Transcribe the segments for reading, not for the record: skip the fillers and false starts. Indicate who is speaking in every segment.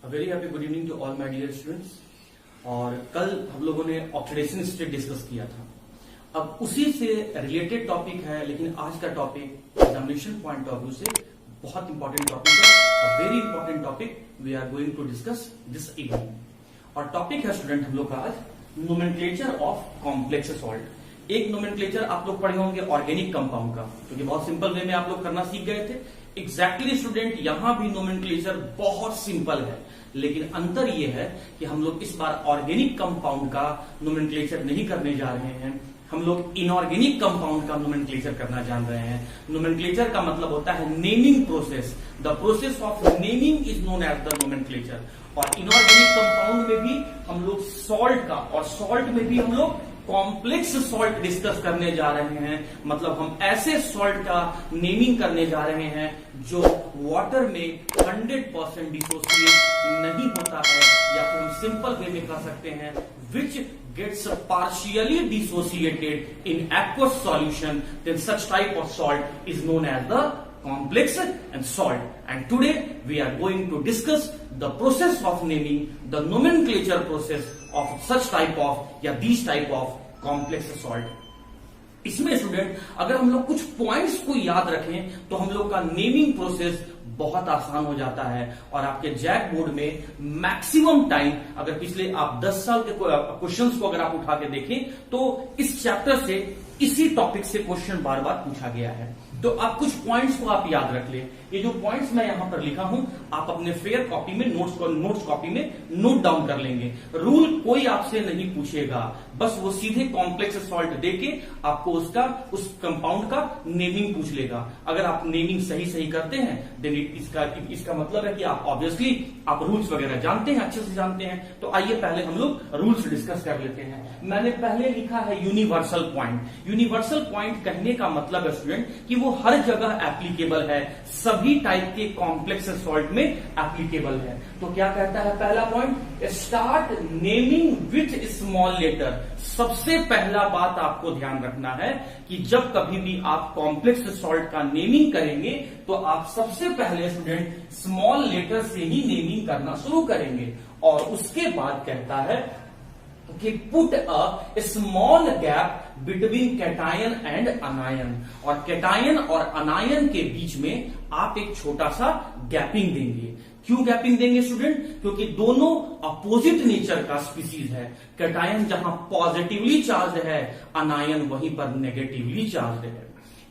Speaker 1: Very happy good evening to all my dear students. और कल हम लोगों ने ऑक्सीडेशन स्टेट डिस्कस किया था। अब उसी से रिलेटेड टॉपिक है, लेकिन आज का topic examination point of view से बहुत इंपॉर्टेंट टॉपिक है। Very important topic we are going to discuss this evening. और टॉपिक है स्टूडेंट हम लोग का आज नोमेनक्लेचर ऑफ कॉम्प्लेक्स सॉल्ट। एक नोमेनक्लेचर आप लोग पढ़े होंगे ऑर्गेनिक कंपाउंड का, क्योंकि बहुत सिंपल वे में आप लोग करना सीख गए थे। एग्जैक्टली स्टूडेंट यहां भी नोमेनक्लेचर बहुत सिंपल है, लेकिन अंतर यह है कि हम लोग इस बार ऑर्गेनिक कंपाउंड का नोमेनक्लेचर नहीं करने जा रहे हैं, हम लोग इनऑर्गेनिक कंपाउंड का नोमेनक्लेचर करना जान रहे हैं। नोमेनक्लेचर का मतलब होता है naming process. The process of naming is known as the nomenclature. और इनऑर्गेनिक कंपाउंड में भी हम लोग सॉल्ट का, और सॉल्ट में भी हम लोग कॉम्प्लेक्स सॉल्ट डिस्कस करने जा रहे हैं। मतलब हम ऐसे सॉल्ट का नेमिंग करने जा रहे हैं जो वाटर में 100% डिसोसिएट नहीं होता है, या फिर हम सिंपल वे में कह सकते हैं विच gets partially dissociated in aqueous solution, then such type of salt is known as the complex and salt. And today we are going to discuss the process of naming, the nomenclature process of such type of या these type of complex salt. इसमें student अगर हम लोग कुछ points को याद रखें तो हम लोग का नेमिंग प्रोसेस बहुत आसान हो जाता है। और आपके जैक बोर्ड में मैक्सिमम टाइम, अगर पिछले आप 10 साल के क्वेश्चंस को अगर आप उठा के देखें तो इस चैप्टर से इसी टॉपिक से क्वेश्चन बार बार पूछा गया है। तो आप कुछ पॉइंट्स को आप याद रख ले। ये जो पॉइंट्स मैं यहां पर लिखा हूं आप अपने फेयर कॉपी में नोट्स कॉपी में नोट डाउन कर लेंगे। रूल कोई आपसे नहीं पूछेगा, बस वो सीधे कॉम्प्लेक्स सॉल्ट देके आपको उस कंपाउंड का नेमिंग पूछ लेगा। अगर आप नेमिंग सही करते हैं देन इसका मतलब है कि आप ऑब्वियसली आप रूल्स वगैरह जानते हैं, अच्छे से जानते हैं। तो आइए पहले हम लोग रूल्स डिस्कस कर लेते हैं। मैंने पहले लिखा है यूनिवर्सल पॉइंट। यूनिवर्सल पॉइंट कहने का मतलब है स्टूडेंट कि वो हर जगह एप्लीकेबल है, सभी टाइप के कॉम्प्लेक्स सॉल्ट में एप्लीकेबल है। तो क्या कहता है पहला point, start naming with small letter. सबसे पहला बात आपको ध्यान रखना है कि जब कभी भी आप कॉम्प्लेक्स सॉल्ट का नेमिंग करेंगे तो आप सबसे पहले स्टूडेंट स्मॉल लेटर से ही नेमिंग करना शुरू करेंगे। और उसके बाद कहता है कि put a small gap between cation and अनायन। और कैटायन और अनायन के बीच में आप एक छोटा सा गैपिंग देंगे। क्यों गैपिंग देंगे स्टूडेंट? क्योंकि दोनों अपोजिट नेचर का स्पीसीज है। कैटायन जहां पॉजिटिवली चार्ज है, अनायन वहीं पर नेगेटिवली चार्ज है।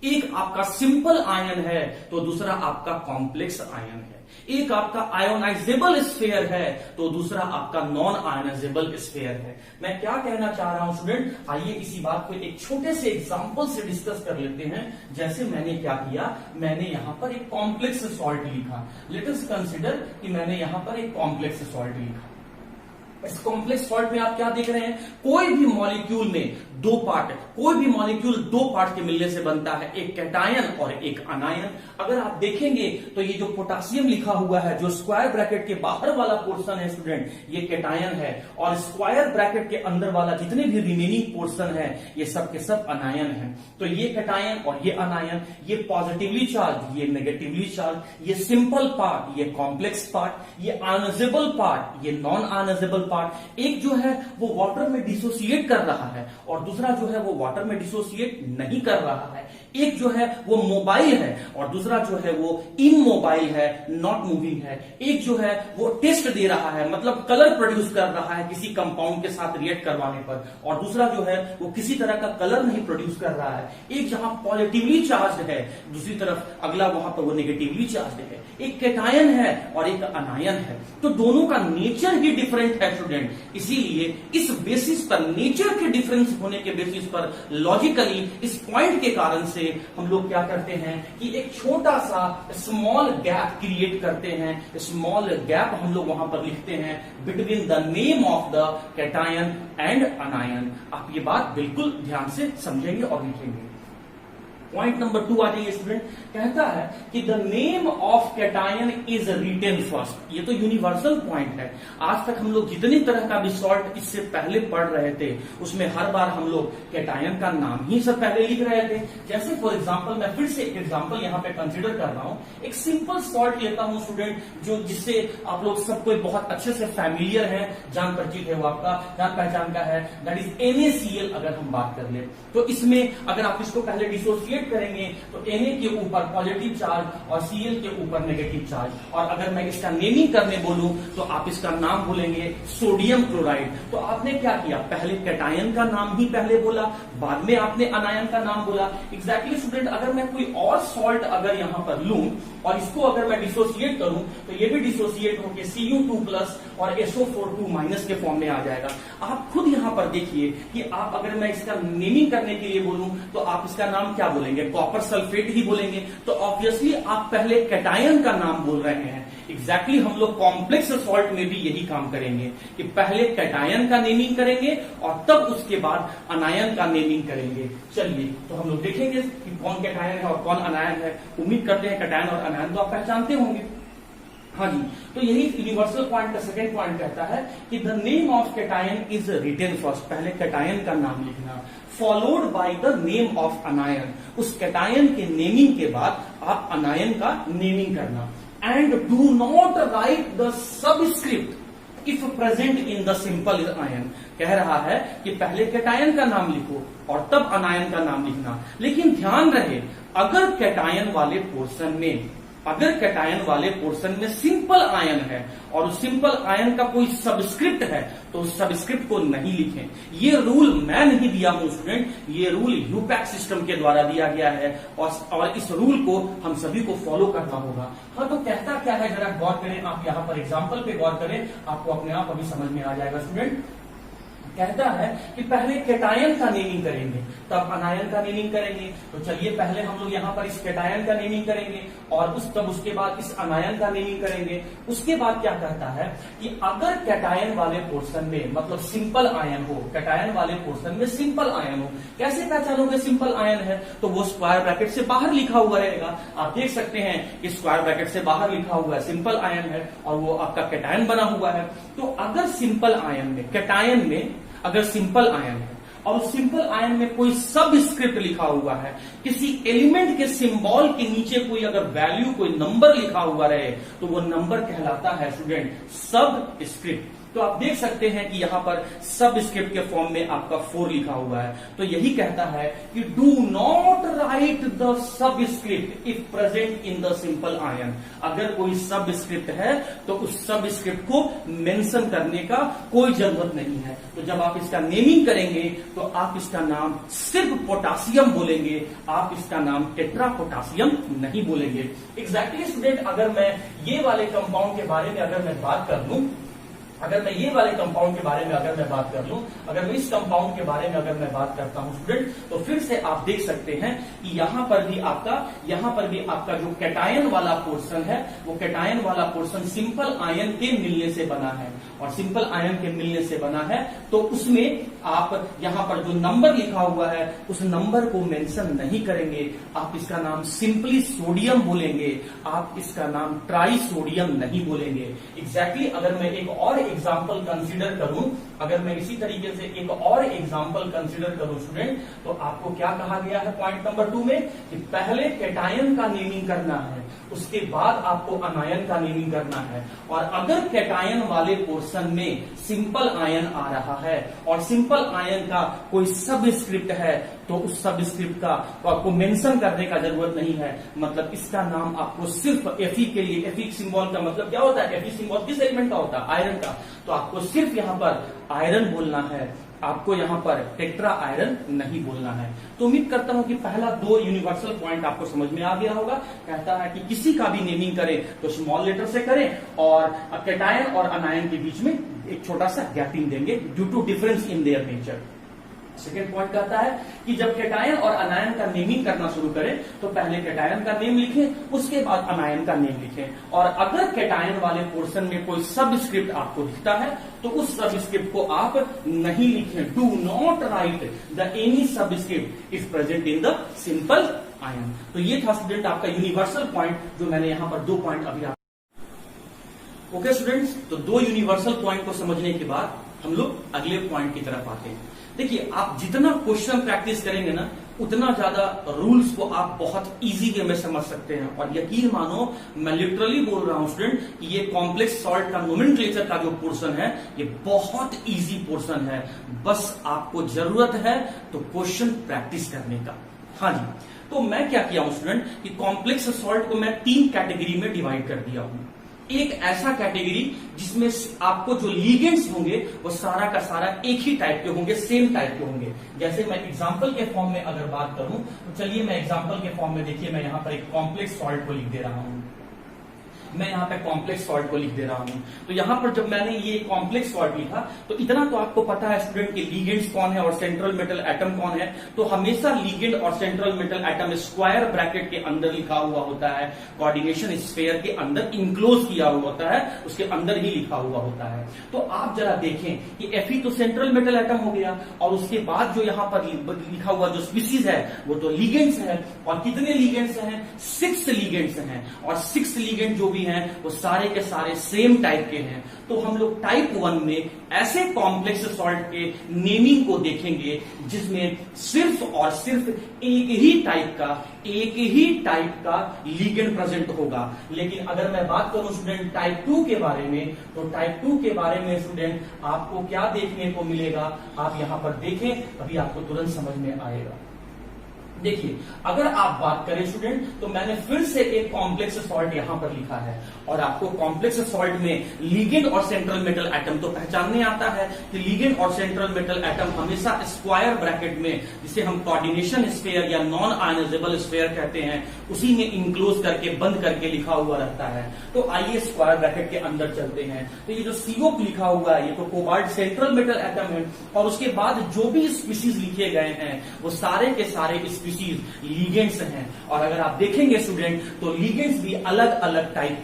Speaker 1: एक आपका सिंपल आयन है तो दूसरा आपका कॉम्प्लेक्स आयन है। एक आपका आयोनाइजेबल स्फीयर है तो दूसरा आपका नॉन आयोनाइजेबल स्फीयर है। मैं क्या कहना चाह रहा हूं स्टूडेंट, आइए इसी बात को एक छोटे से एग्जांपल से डिस्कस कर लेते हैं। जैसे मैंने क्या किया, मैंने यहां पर एक कॉम्प्लेक्स सॉल्ट लिखा। लेट अस कंसीडर कि मैंने यहां पर एक कॉम्प्लेक्स सॉल्ट लिखा। इस कॉम्प्लेक्स सॉल्ट में आप क्या देख रहे हैं, कोई भी मॉलिक्यूल में दो पार्ट, कोई भी मॉलिक्यूल दो पार्ट के मिलने से बनता है, एक कैटायन और एक अनायन। अगर आप देखेंगे तो ये जो पोटेशियम लिखा हुआ है, जो स्क्वायर ब्रैकेट के बाहर वाला पोर्शन है स्टूडेंट, ये कैटायन है। और स्क्वायर ब्रैकेट के अंदर वाला जितने भी रिमेनिंग पोर्शन है ये सब के सब अनायन है। तो ये कैटायन और ये अनायन, ये पॉजिटिवली चार्ज, ये नेगेटिवली चार्ज, ये सिंपल पार्ट, ये कॉम्प्लेक्स पार्ट, ये आयोनाइजेबल पार्ट, ये नॉन आयोनाइजेबल पार्ट। एक जो है वो वाटर में डिसोसिएट कर रहा है और दूसरा जो है वो वाटर में डिसोसिएट नहीं कर रहा है। एक जो है वो मोबाइल है और दूसरा जो है वो इमोबाइल है, नॉट मूविंग है। एक जो है वो टेस्ट दे रहा है, मतलब कलर प्रोड्यूस कर रहा है किसी कंपाउंड के साथ रिएक्ट करवाने पर, और दूसरा जो है वो किसी तरह का कलर नहीं प्रोड्यूस कर रहा है। एक जहां पॉजिटिवली चार्ज है, दूसरी तरफ अगला वहां पर वो नेगेटिवली चार्ज है। एक कैटायन है और एक अनायन है। तो दोनों का नेचर ही डिफरेंट है स्टूडेंट। इसीलिए इस बेसिस पर, नेचर के डिफरेंस होने के बेसिस पर, लॉजिकली इस पॉइंट के कारण से हम लोग क्या करते हैं कि एक छोटा सा स्मॉल गैप क्रिएट करते हैं। स्मॉल गैप हम लोग वहां पर लिखते हैं between the name of the cation and अनायन। आप ये बात बिल्कुल ध्यान से समझेंगे और लिखेंगे। पॉइंट नंबर 2 आ जाइए स्टूडेंट। कहता है कि the name of cation is written first. ये तो यूनिवर्सल पॉइंट है। आज तक हम लोग जितनी तरह का भी सॉल्ट इससे पहले पढ़ रहे थे उसमें हर बार हम लोग कैटायन का नाम ही सब पहले लिख रहे थे। जैसे फॉर एग्जांपल मैं फिर से एक एग्जांपल यहाँ पे कंसीडर कर रहा हूँ। एक सिंपल सॉल्ट लेता हूँ स्टूडेंट, जो जिससे आप लोग सबको बहुत अच्छे से फैमिलियर है, जान परिचित है, वो आपका जान पहचान का है, दैट इज NaCl। अगर हम बात कर ले तो इसमें अगर आप इसको पहले डिसोसिएट करेंगे तो Na के ऊपर पॉजिटिव चार्ज और Cl के ऊपर नेगेटिव चार्ज, और अगर मैं इसका नेमिंग करने बोलूं तो आप इसका नाम बोलेंगे सोडियम क्लोराइड। तो आपने क्या किया, पहले कैटायन का नाम ही पहले बोला, बाद में आपने अनायन का नाम बोला। एग्जैक्टली स्टूडेंट, अगर मैं कोई और सॉल्ट अगर यहां पर लूं और इसको अगर मैं डिसोसिएट करूं तो ये भी डिसोसिएट होकर Cu2+ और SO4 के फॉर्म में आ जाएगा। आप खुद यहां पर देखिए कि आप अगर मैं इसका नेमिंग करने के लिए बोलूं तो आप इसका नाम क्या बोलेंगे, कॉपर सल्फेट ही बोलेंगे। तो ऑब्वियसली आप पहले कैटायन का नाम बोल रहे हैं। एग्जैक्टली हम लोग कॉम्प्लेक्स सॉल्ट में भी यही काम करेंगे कि पहले कैटायन का नेमिंग करेंगे और तब उसके बाद अनायन का नेमिंग करेंगे। चलिए तो हम लोग देखेंगे कि कौन कैटायन है और कौन अनायन है। उम्मीद करते हैं कैटायन और अनायन तो आप पहचानते होंगे। हाँ जी, तो यही यूनिवर्सल पॉइंट का सेकंड पॉइंट कहता है कि the name of cation is written first. पहले कैटायन का नाम लिखना, followed by the name of anion. उस कैटायन के नेमिंग के बाद आप अनायन का नेमिंग करना। And do not right the subscript if present in the simple ion. कह रहा है कि पहले कैटायन का नाम लिखो और तब अनायन का नाम लिखना। लेकिन ध्यान रहे, अगर कैटायन वाले पोर्शन में सिंपल आयन है और उस सिंपल आयन का कोई सबस्क्रिप्ट है तो उस सबस्क्रिप्ट को नहीं लिखें। ये रूल मैं नहीं दिया हूं स्टूडेंट, ये रूल यूपैक सिस्टम के द्वारा दिया गया है और इस रूल को हम सभी को फॉलो करना होगा। हाँ, तो कहता क्या है जरा गौर करें, आप यहां पर एग्जाम्पल पे गौर करें, आपको अपने आप अभी समझ में आ जाएगा स्टूडेंट। कहता है कि पहले कैटायन का नेमिंग करेंगे तब अनायन का नेमिंग करेंगे। तो चलिए पहले हम लोग यहाँ पर इस कैटायन का नेमिंग करेंगे और उसके बाद इस अनायन का नेमिंग करेंगे। उसके बाद क्या कहता है कि अगर कैटायन वाले पोर्शन में मतलब सिंपल आयन हो, कैटायन वाले पोर्शन में सिंपल आयन हो, कैसे पहचानोगे सिंपल आयन है, तो वो स्क्वायर ब्रैकेट से बाहर लिखा हुआ रहेगा। आप देख सकते हैं कि स्क्वायर ब्रैकेट से बाहर लिखा हुआ है सिंपल आयन है और वो आपका कैटायन बना हुआ है। तो अगर सिंपल आयन में, कैटायन में अगर सिंपल आयन है और उस सिंपल आयन में कोई सबस्क्रिप्ट लिखा हुआ है, किसी एलिमेंट के सिंबल के नीचे कोई अगर वैल्यू, कोई नंबर लिखा हुआ रहे तो वो नंबर कहलाता है स्टूडेंट सबस्क्रिप्ट। तो आप देख सकते हैं कि यहां पर सबस्क्रिप्ट के फॉर्म में आपका 4 लिखा हुआ है। तो यही कहता है कि do not right the subscript if present in the simple ion. अगर कोई सबस्क्रिप्ट है तो उस सबस्क्रिप्ट को मेंशन करने का कोई जरूरत नहीं है। तो जब आप इसका नेमिंग करेंगे तो आप इसका नाम सिर्फ पोटासियम बोलेंगे, आप इसका नाम टेट्रा पोटासियम नहीं बोलेंगे। एग्जैक्टली स्टूडेंट, अगर मैं ये वाले कंपाउंड के बारे में अगर मैं बात कर लूं, अगर मैं ये वाले कंपाउंड के बारे में अगर मैं बात कर लूं, अगर मैं इस कंपाउंड के बारे में अगर मैं बात करता हूं स्टूडेंट, तो फिर से आप देख सकते हैं कि यहां पर भी आपका जो कैटायन वाला पोर्शन है वो कैटायन वाला पोर्शन सिंपल आयन के मिलने से बना है और सिंपल आयन के मिलने से बना है। तो उसमें आप यहां पर जो नंबर लिखा हुआ है उस नंबर को मेंशन नहीं करेंगे, आप इसका नाम सिंपली सोडियम बोलेंगे, आप इसका नाम ट्राई सोडियम नहीं बोलेंगे। एग्जैक्टली अगर मैं एक और एग्जाम्पल कंसीडर करूं, अगर मैं इसी तरीके से एक और एग्जाम्पल कंसीडर करूं स्टूडेंट, तो आपको क्या कहा गया है पॉइंट नंबर 2 में कि पहले कैटायन का नेमिंग करना है, उसके बाद आपको अनायन का नेमिंग करना है। और अगर कैटायन वाले पोर्शन में सिंपल आयन आ रहा है और सिंपल आयन का कोई सबस्क्रिप्ट है तो उस सबस्क्रिप्ट का तो आपको मेंशन करने का जरूरत नहीं है। मतलब इसका नाम आपको सिर्फ Fe के लिए, Fe सिंबल का मतलब क्या होता है, Fe सिंबल किस एलिमेंट का होता है, आयरन का, तो आपको सिर्फ यहां पर आयरन बोलना है, आपको यहां पर टेट्रा आयरन नहीं बोलना है। तो उम्मीद करता हूं कि पहला 2 यूनिवर्सल पॉइंट आपको समझ में आ गया होगा। कहता है कि किसी का भी नेमिंग करें तो स्मॉल लेटर से करें और कैटायन और अनायन के बीच में एक छोटा सा गैपिंग देंगे due to difference in their nature. Second point कहता है कि जब कैटायन और अनायन का नेमिंग करना शुरू करें तो पहले कैटायन का नेम लिखें, उसके बाद अनायन का नेम लिखें। और अगर कैटायन वाले पोर्शन में कोई सबस्क्रिप्ट आपको दिखता है तो उस सबस्क्रिप्ट को आप नहीं लिखें। Do not right the any subscript if present in the simple ion. तो ये था स्टूडेंट आपका यूनिवर्सल पॉइंट, जो मैंने यहां पर 2 पॉइंट अभी ओके स्टूडेंट्स, तो 2 यूनिवर्सल पॉइंट को समझने के बाद हम लोग अगले पॉइंट की तरफ आते हैं। देखिए, आप जितना क्वेश्चन प्रैक्टिस करेंगे ना, उतना ज्यादा रूल्स को आप बहुत इजी वे में समझ सकते हैं। और यकीन मानो, मैं लिटरली बोल रहा हूं स्टूडेंट कि ये कॉम्प्लेक्स सॉल्ट का नोमेनक्लेचर का जो पोर्शन है, ये बहुत इजी पोर्शन है। बस आपको जरूरत है तो क्वेश्चन प्रैक्टिस करने का। हाँ जी, तो मैं क्या किया हूं स्टूडेंट कि कॉम्प्लेक्स सॉल्ट को मैं 3 कैटेगरी में डिवाइड कर दिया हूं। एक ऐसा कैटेगरी जिसमें आपको जो लीगेंड्स होंगे वो सारा का सारा एक ही टाइप के होंगे, सेम टाइप के होंगे। जैसे मैं एग्जांपल के फॉर्म में अगर बात करूं तो चलिए मैं एग्जांपल के फॉर्म में, देखिए मैं यहां पर एक कॉम्प्लेक्स सॉल्ट को लिख दे रहा हूं। मैं यहां पे कॉम्प्लेक्स सॉल्ट को लिख दे रहा हूं। तो यहां पर जब मैंने ये कॉम्प्लेक्स सॉल्ट लिखा तो इतना तो आपको पता है स्टूडेंट कि लीगेंड्स कौन है और सेंट्रल मेटल एटम कौन है। तो हमेशा लीगेंड और central metal atom square bracket के अंदर लिखा हुआ होता है, कोऑर्डिनेशन स्फीयर के अंदर इंक्लोज किया हुआ होता है, उसके अंदर ही लिखा हुआ होता है। तो आप जरा देखें कि Fe तो सेंट्रल मेटल एटम हो गया, और उसके बाद जो यहां पर लिखा हुआ जो स्पीसीज है वो तो लीगेंड्स है। और कितने लीगेंड्स हैं? 6 लीगेंड्स हैं। और 6 लीगेंड जो भी हैं वो सारे के सारे सेम टाइप के हैं। तो हम लोग टाइप 1 में ऐसे कॉम्प्लेक्स सॉल्ट के नेमिंग को देखेंगे जिसमें सिर्फ और सिर्फ एक ही टाइप का लीगेंड प्रेजेंट होगा। लेकिन अगर मैं बात करूं स्टूडेंट टाइप 2 के बारे में, तो टाइप 2 के बारे में स्टूडेंट आपको क्या देखने को मिलेगा, आप यहां पर देखें, अभी आपको तुरंत समझ में आएगा। देखिए, अगर आप बात करें स्टूडेंट, तो मैंने फिर से एक कॉम्प्लेक्स सॉल्ट यहां पर लिखा है, और आपको कॉम्प्लेक्स सॉल्ट में लीगेंड और सेंट्रल मेटल एटम तो पहचानने आता है कि लीगेंड और सेंट्रल मेटल एटम हमेशा स्क्वायर ब्रैकेट में, जिसे हम कोऑर्डिनेशन स्फीयर या नॉन आयनाइजेबल स्फीयर कहते हैं, उसी में इंक्लोज करके बंद करके लिखा हुआ रहता है। तो आइए स्क्वायर ब्रैकेट के अंदर चलते हैं। तो ये जो CO लिखा हुआ है, ये तो कोबाल्ट सेंट्रल मेटल एटम है, और उसके बाद जो भी स्पीसीज लिखे गए हैं वो सारे के सारे लीगेंड्स हैं। और अगर आप देखेंगे स्टूडेंट, तो लीगेंड्स भी अलग अलग टाइप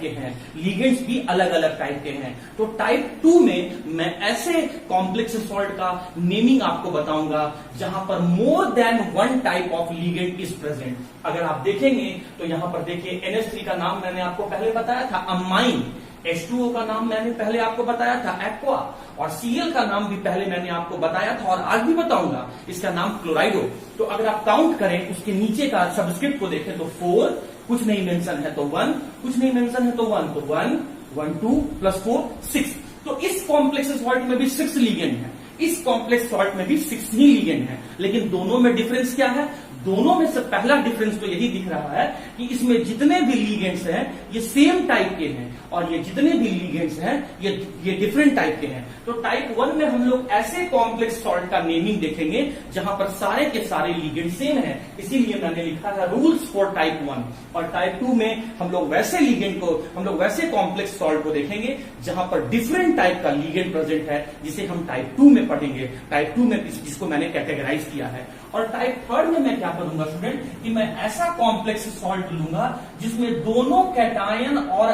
Speaker 1: के हैं, तो टाइप 2 में मैं ऐसे कॉम्प्लेक्स सॉल्ट का नेमिंग आपको बताऊंगा जहां पर more than 1 type of ligand is present. अगर आप देखेंगे तो यहां पर देखिए, NH3 का नाम मैंने आपको पहले बताया था अमाइन, H2O का नाम मैंने पहले आपको बताया था एक्वा, और Cl का नाम भी पहले मैंने आपको बताया था और आज भी बताऊंगा, इसका नाम क्लोराइडो। तो अगर आप काउंट करें, उसके नीचे का सबस्क्रिप्ट को देखें तो 4, कुछ नहीं मेंशन है तो 1, कुछ नहीं मेंशन है तो 1, तो 1, 1, 2 + 4, 6। तो इस कॉम्प्लेक्स सॉल्ट में भी 6 लीगेंड है, इस कॉम्प्लेक्स सॉल्ट में भी 6 ही लीगेंड है। लेकिन दोनों में डिफरेंस क्या है? दोनों में से पहला डिफरेंस तो यही दिख रहा है कि इसमें जितने भी लीगेंड्स हैं ये सेम टाइप के हैं, और ये जितने भी लीगेंड्स हैं ये डिफरेंट टाइप के हैं। तो टाइप 1 में हम लोग ऐसे कॉम्प्लेक्स सॉल्ट का नेमिंग देखेंगे जहां पर सारे के सारे लीगेंड सेम हैं, इसीलिए मैंने लिखा है रूल्स फॉर टाइप 1। और टाइप 2 में हम लोग वैसे कॉम्प्लेक्स सॉल्ट को देखेंगे जहां पर डिफरेंट टाइप का लीगेंड प्रेजेंट है, जिसे हम टाइप 2 में पढ़ेंगे, टाइप 2 में जिसको मैंने कैटेगराइज किया है। और टाइप 3 में मैं क्या करूंगा स्टूडेंट कि मैं ऐसा कॉम्प्लेक्स सॉल्ट लूंगा जिसमें दोनों कैटायन और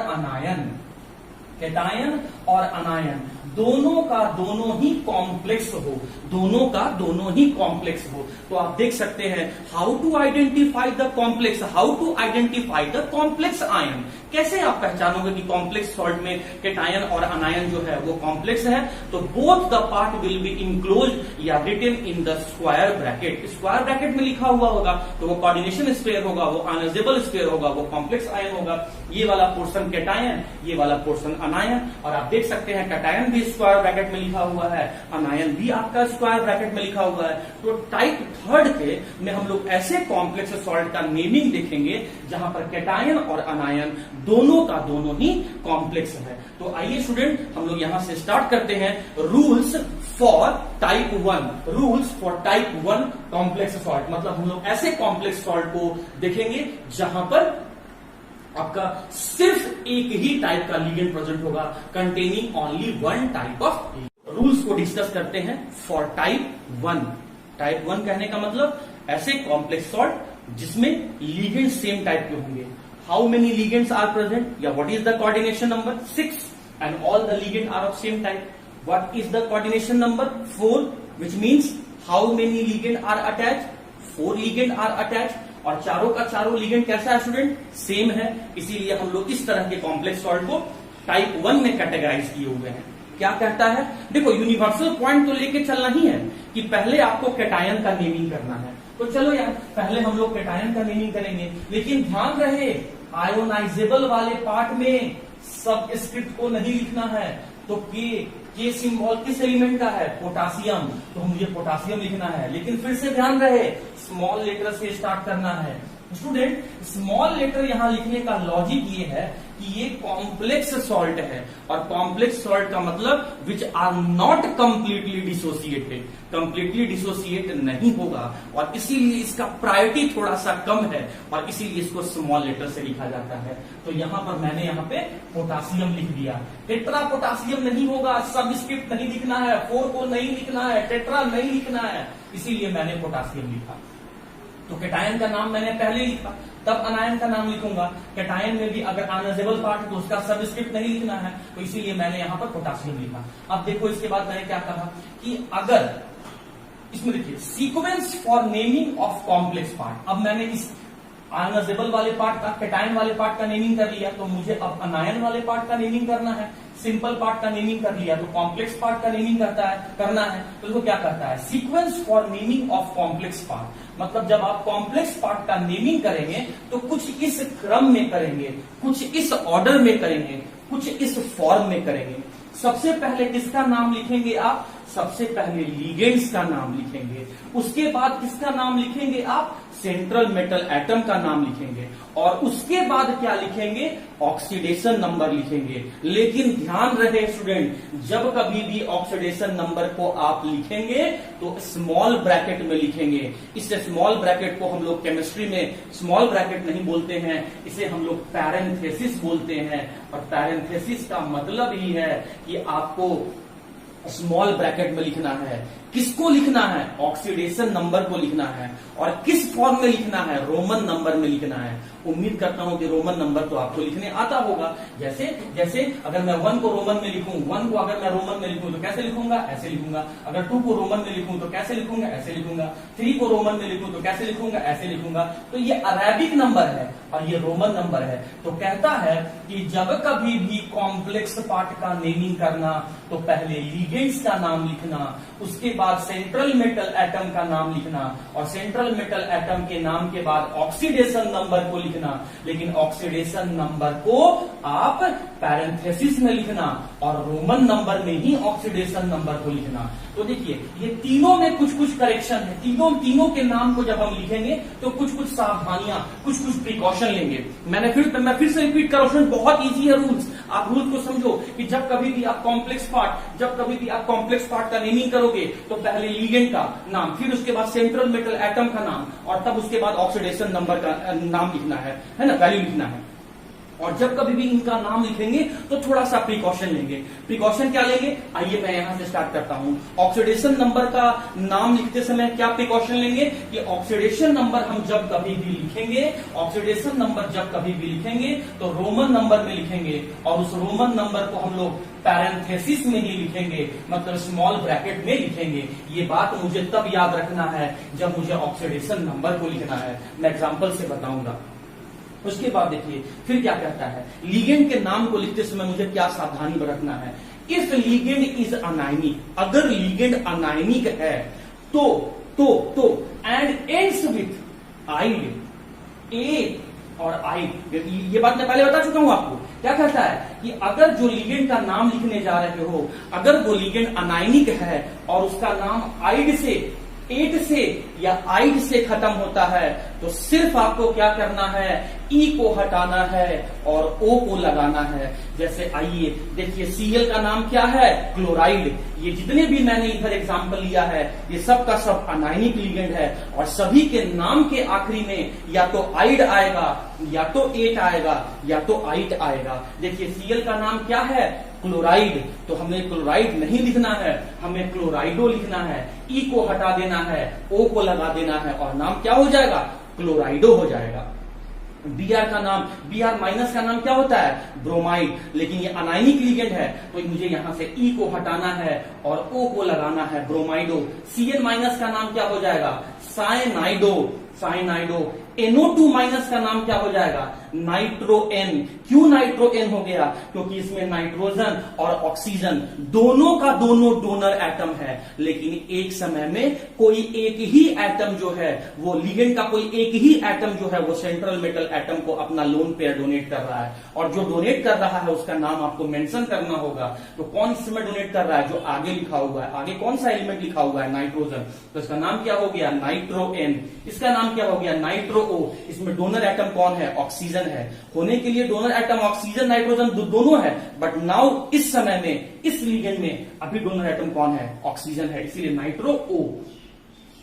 Speaker 1: अनायन दोनों का दोनों ही कॉम्प्लेक्स हो, तो आप देख सकते हैं how to identify the complex ion. कैसे आप पहचानोगे कि कॉम्प्लेक्स सॉल्ट में कैटायन और अनायन जो है वो कॉम्प्लेक्स है? तो both the part will be enclosed या written in the square bracket में लिखा हुआ होगा, तो वो कोऑर्डिनेशन स्फीयर होगा, वो आयनाइजेबल स्फीयर होगा, वो कॉम्प्लेक्स आयन होगा। ये वाला पोर्शन कैटायन, ये वाला पोर्शन अनायन। और आप देख सकते हैं कैटायन भी स्क्वायर ब्रैकेट में लिखा हुआ है, अनायन भी आपका स्क्वायर ब्रैकेट में लिखा हुआ है। तो टाइप 3 के में हम लोग ऐसे कॉम्प्लेक्स सॉल्ट का नेमिंग देखेंगे जहां पर कैटायन और अनायन दोनों का दोनों ही कॉम्प्लेक्स है। तो आइए स्टूडेंट हम लोग यहां से स्टार्ट करते हैं rules for type 1 complex salt. मतलब हम लोग ऐसे कॉम्प्लेक्स सॉल्ट को देखेंगे जहां पर आपका सिर्फ एक ही टाइप का लीगेंड प्रेजेंट होगा, containing only 1 type of. Rules को डिस्कस करते हैं फॉर टाइप 1। टाइप 1 कहने का मतलब ऐसे कॉम्प्लेक्स सॉल्ट जिसमें लीगेंड सेम टाइप के होंगे। How many ligands are present, या what is the coordination number? 6, and all the ligand are of same type. What is the coordination number? 4, which means how many ligand are attached? 4 ligand are attached। और चारों का चारों ligand कैसा है student, same है। इसीलिए हम लोग इस तरह के कॉम्प्लेक्स सॉल्ट को टाइप 1 में कैटेगराइज किए हुए हैं। क्या कहता है, देखो यूनिवर्सल पॉइंट तो लेके चलना ही है कि पहले आपको कैटायन का नेमिंग करना है। तो चलो यार पहले हम लोग कैटायन का नेमिंग करेंगे, लेकिन ध्यान रहे आयोनाइजेबल वाले पार्ट में सब स्क्रिप्ट को नहीं लिखना है। तो के सिंबल किस एलिमेंट का है, पोटासियम, तो मुझे पोटासियम लिखना है। लेकिन फिर से ध्यान रहे स्मॉल लेटर से स्टार्ट करना है। स्टूडेंट स्मॉल लेटर यहां लिखने का लॉजिक ये है कि ये कॉम्प्लेक्स सॉल्ट है, और कॉम्प्लेक्स सॉल्ट का मतलब which are not completely dissociated, completely dissociate नहीं होगा, और इसीलिए इसका प्रायोरिटी थोड़ा सा कम है, और इसीलिए इसको स्मॉल लेटर से लिखा जाता है। तो यहां पर मैंने यहां पे पोटासियम लिख दिया। टेट्रा पोटासियम नहीं होगा, सबस्क्रिप्ट नहीं लिखना है, 4 को नहीं लिखना है, टेट्रा नहीं लिखना है, इसीलिए मैंने पोटासियम लिखा। तो कैटायन का नाम मैंने पहले लिखा, तब अनायन का नाम लिखूंगा। कैटायन में भी अगर अनअजेबल पार्ट है तो उसका सबस्क्रिप्ट नहीं लिखना है, तो इसीलिए मैंने यहां पर पोटासियम लिखा। अब देखो इसके बाद मैंने क्या कहा कि अगर इसमें देखिए sequence for naming of complex part, अब मैंने इस अनअजेबल वाले पार्ट का, कैटायन वाले पार्ट का नेमिंग कर लिया, तो मुझे अब अनायन वाले पार्ट का नेमिंग करना है। सिंपल पार्ट का नेमिंग कर लिया तो कॉम्प्लेक्स पार्ट का नेमिंग करना है। तो वो क्या करता है, sequence for naming of complex part, मतलब जब आप कॉम्प्लेक्स पार्ट का नेमिंग करेंगे तो कुछ इस क्रम में करेंगे, कुछ इस ऑर्डर में करेंगे, कुछ इस फॉर्म में करेंगे। सबसे पहले किसका नाम लिखेंगे आप, सबसे पहले लिगेंड्स का नाम लिखेंगे, उसके बाद किसका नाम लिखेंगे आप, सेंट्रल मेटल एटम का नाम लिखेंगे, और उसके बाद क्या लिखेंगे, ऑक्सीडेशन नंबर लिखेंगे। लेकिन ध्यान रहे स्टूडेंट, जब कभी भी ऑक्सीडेशन नंबर को आप लिखेंगे तो स्मॉल ब्रैकेट में लिखेंगे। इस स्मॉल ब्रैकेट को हम लोग केमिस्ट्री में स्मॉल ब्रैकेट नहीं बोलते हैं, इसे हम लोग पैरेंथेसिस बोलते हैं। और पैरेंथेसिस का मतलब ही है कि आपको स्मॉल ब्रैकेट में लिखना है। किसको लिखना है, ऑक्सीडेशन नंबर को लिखना है, और किस फॉर्म में लिखना है, रोमन नंबर में लिखना है। उम्मीद करता हूं कि रोमन नंबर तो आपको लिखने आता होगा। जैसे जैसे अगर मैं 1 को रोमन में लिखूं, 1 को अगर मैं रोमन में लिखूं तो कैसे लिखूंगा, ऐसे लिखूंगा। अगर 2 को रोमन में लिखूं तो कैसे लिखूंगा, ऐसे लिखूंगा। 3 को रोमन में लिखूं तो कैसे लिखूंगा, ऐसे लिखूंगा। तो ये अरेबिक नंबर है और ये रोमन नंबर है। तो कहता है कि जब कभी भी कॉम्प्लेक्स पार्ट का नेमिंग करना तो पहले लिगेंड्स का नाम लिखना, उसके बाद सेंट्रल मेटल एटम का नाम लिखना, और सेंट्रल मेटल एटम के नाम के बाद ऑक्सीडेशन नंबर को लिखना। लेकिन ऑक्सीडेशन नंबर को आप पैरेंथेसिस में लिखना और रोमन नंबर में ही ऑक्सीडेशन नंबर को लिखना। तो देखिए ये तीनों में कुछ कुछ करेक्शन है। तीनों के नाम को जब हम लिखेंगे तो कुछ कुछ सावधानियां, कुछ कुछ प्रिकॉशन लेंगे। मैं फिर से रिपीट कर रहा हूं, बहुत इजी है रूल्स। आप रूल को समझो कि जब कभी भी आप कॉम्प्लेक्स पार्ट का नेमिंग करोगे तो पहले लिगेंड का नाम, फिर उसके बाद सेंट्रल मेटल एटम का नाम, और तब उसके बाद ऑक्सीडेशन नंबर का नाम लिखना है ना, वैल्यू लिखना है। और जब कभी भी इनका नाम लिखेंगे तो थोड़ा सा प्रिकॉशन लेंगे। प्रिकॉशन क्या लेंगे, आइए मैं यहां से स्टार्ट करता हूं। ऑक्सीडेशन नंबर का नाम लिखते समय क्या प्रिकॉशन लेंगे कि ऑक्सीडेशन नंबर हम जब कभी भी लिखेंगे, ऑक्सीडेशन नंबर जब कभी भी लिखेंगे तो रोमन नंबर में लिखेंगे, और उस रोमन नंबर को हम लोग पैरेंथेसिस में ही लिखेंगे, मतलब स्मॉल ब्रैकेट में लिखेंगे। ये बात मुझे तब याद रखना है जब मुझे ऑक्सीडेशन नंबर को लिखना है। मैं एग्जाम्पल से बताऊंगा। उसके बाद देखिए फिर क्या कहता है, लिगेंड के नाम को लिखते समय मुझे क्या सावधानी बरतना है। इफ लिगेंड इज अनायनिक, अगर लिगेंड अनायनिक है तो एंड एंड्स विथ आइड, ए और आइड, ये बात मैं पहले बता चुका हूं आपको। क्या कहता है कि अगर जो लिगेंड का नाम लिखने जा रहे हो, अगर वो लिगेंड अनायनिक है और उसका नाम आइड से, एट से या आइड से खत्म होता है, तो सिर्फ आपको क्या करना है, ई को हटाना है और ओ को लगाना है। जैसे आइए देखिए Cl का नाम क्या है, क्लोराइड। ये जितने भी मैंने इधर एग्जांपल लिया है ये सब का सब अनायनिक लिगेंड है, और सभी के नाम के आखिरी में या तो आइड आएगा, या तो एट आएगा, या तो आइट आएगा। देखिए Cl का नाम क्या है, क्लोराइड, तो हमें क्लोराइड नहीं लिखना है, हमें क्लोराइडो लिखना है। ई को हटा देना है, ओ को लगा देना है, और नाम क्या हो जाएगा, क्लोराइडो हो जाएगा। Br का नाम, Br माइनस का नाम क्या होता है, ब्रोमाइड, लेकिन ये अनायनिक लिगेंड है तो मुझे यहां से E को हटाना है और O को लगाना है, ब्रोमाइडो। Cn माइनस का नाम क्या हो जाएगा, साइनाइडो, साइनाइडो। NO2 माइनस का नाम क्या हो जाएगा? नाइट्रोएन। क्यों नाइट्रोएन हो गया? क्योंकि इसमें नाइट्रोजन और ऑक्सीजन दोनों का दोनों डोनर एटम है, लेकिन एक समय में कोई एक ही एटम जो है वो लिगेंड का कोई एक ही एटम जो है वो सेंट्रल मेटल एटम को अपना लोन पेयर डोनेट कर रहा है, और जो डोनेट कर रहा है उसका नाम आपको मेंशन करना होगा। तो कौन इसमें डोनेट कर रहा है? जो आगे लिखा हुआ है, आगे कौन सा एलिमेंट लिखा हुआ है? नाइट्रोजन। तो इसका नाम क्या हो गया? नाइट्रोएन। इसका नाम क्या हो गया? नाइट्रोओ। इसमें डोनर एटम कौन है? ऑक्सीजन है। होने के लिए डोनर एटम ऑक्सीजन नाइट्रोजन दोनों है, बट नाउ इस समय में इस लिगेंड में अभी डोनर एटम कौन है? ऑक्सीजन है, इसीलिए नाइट्रोओ।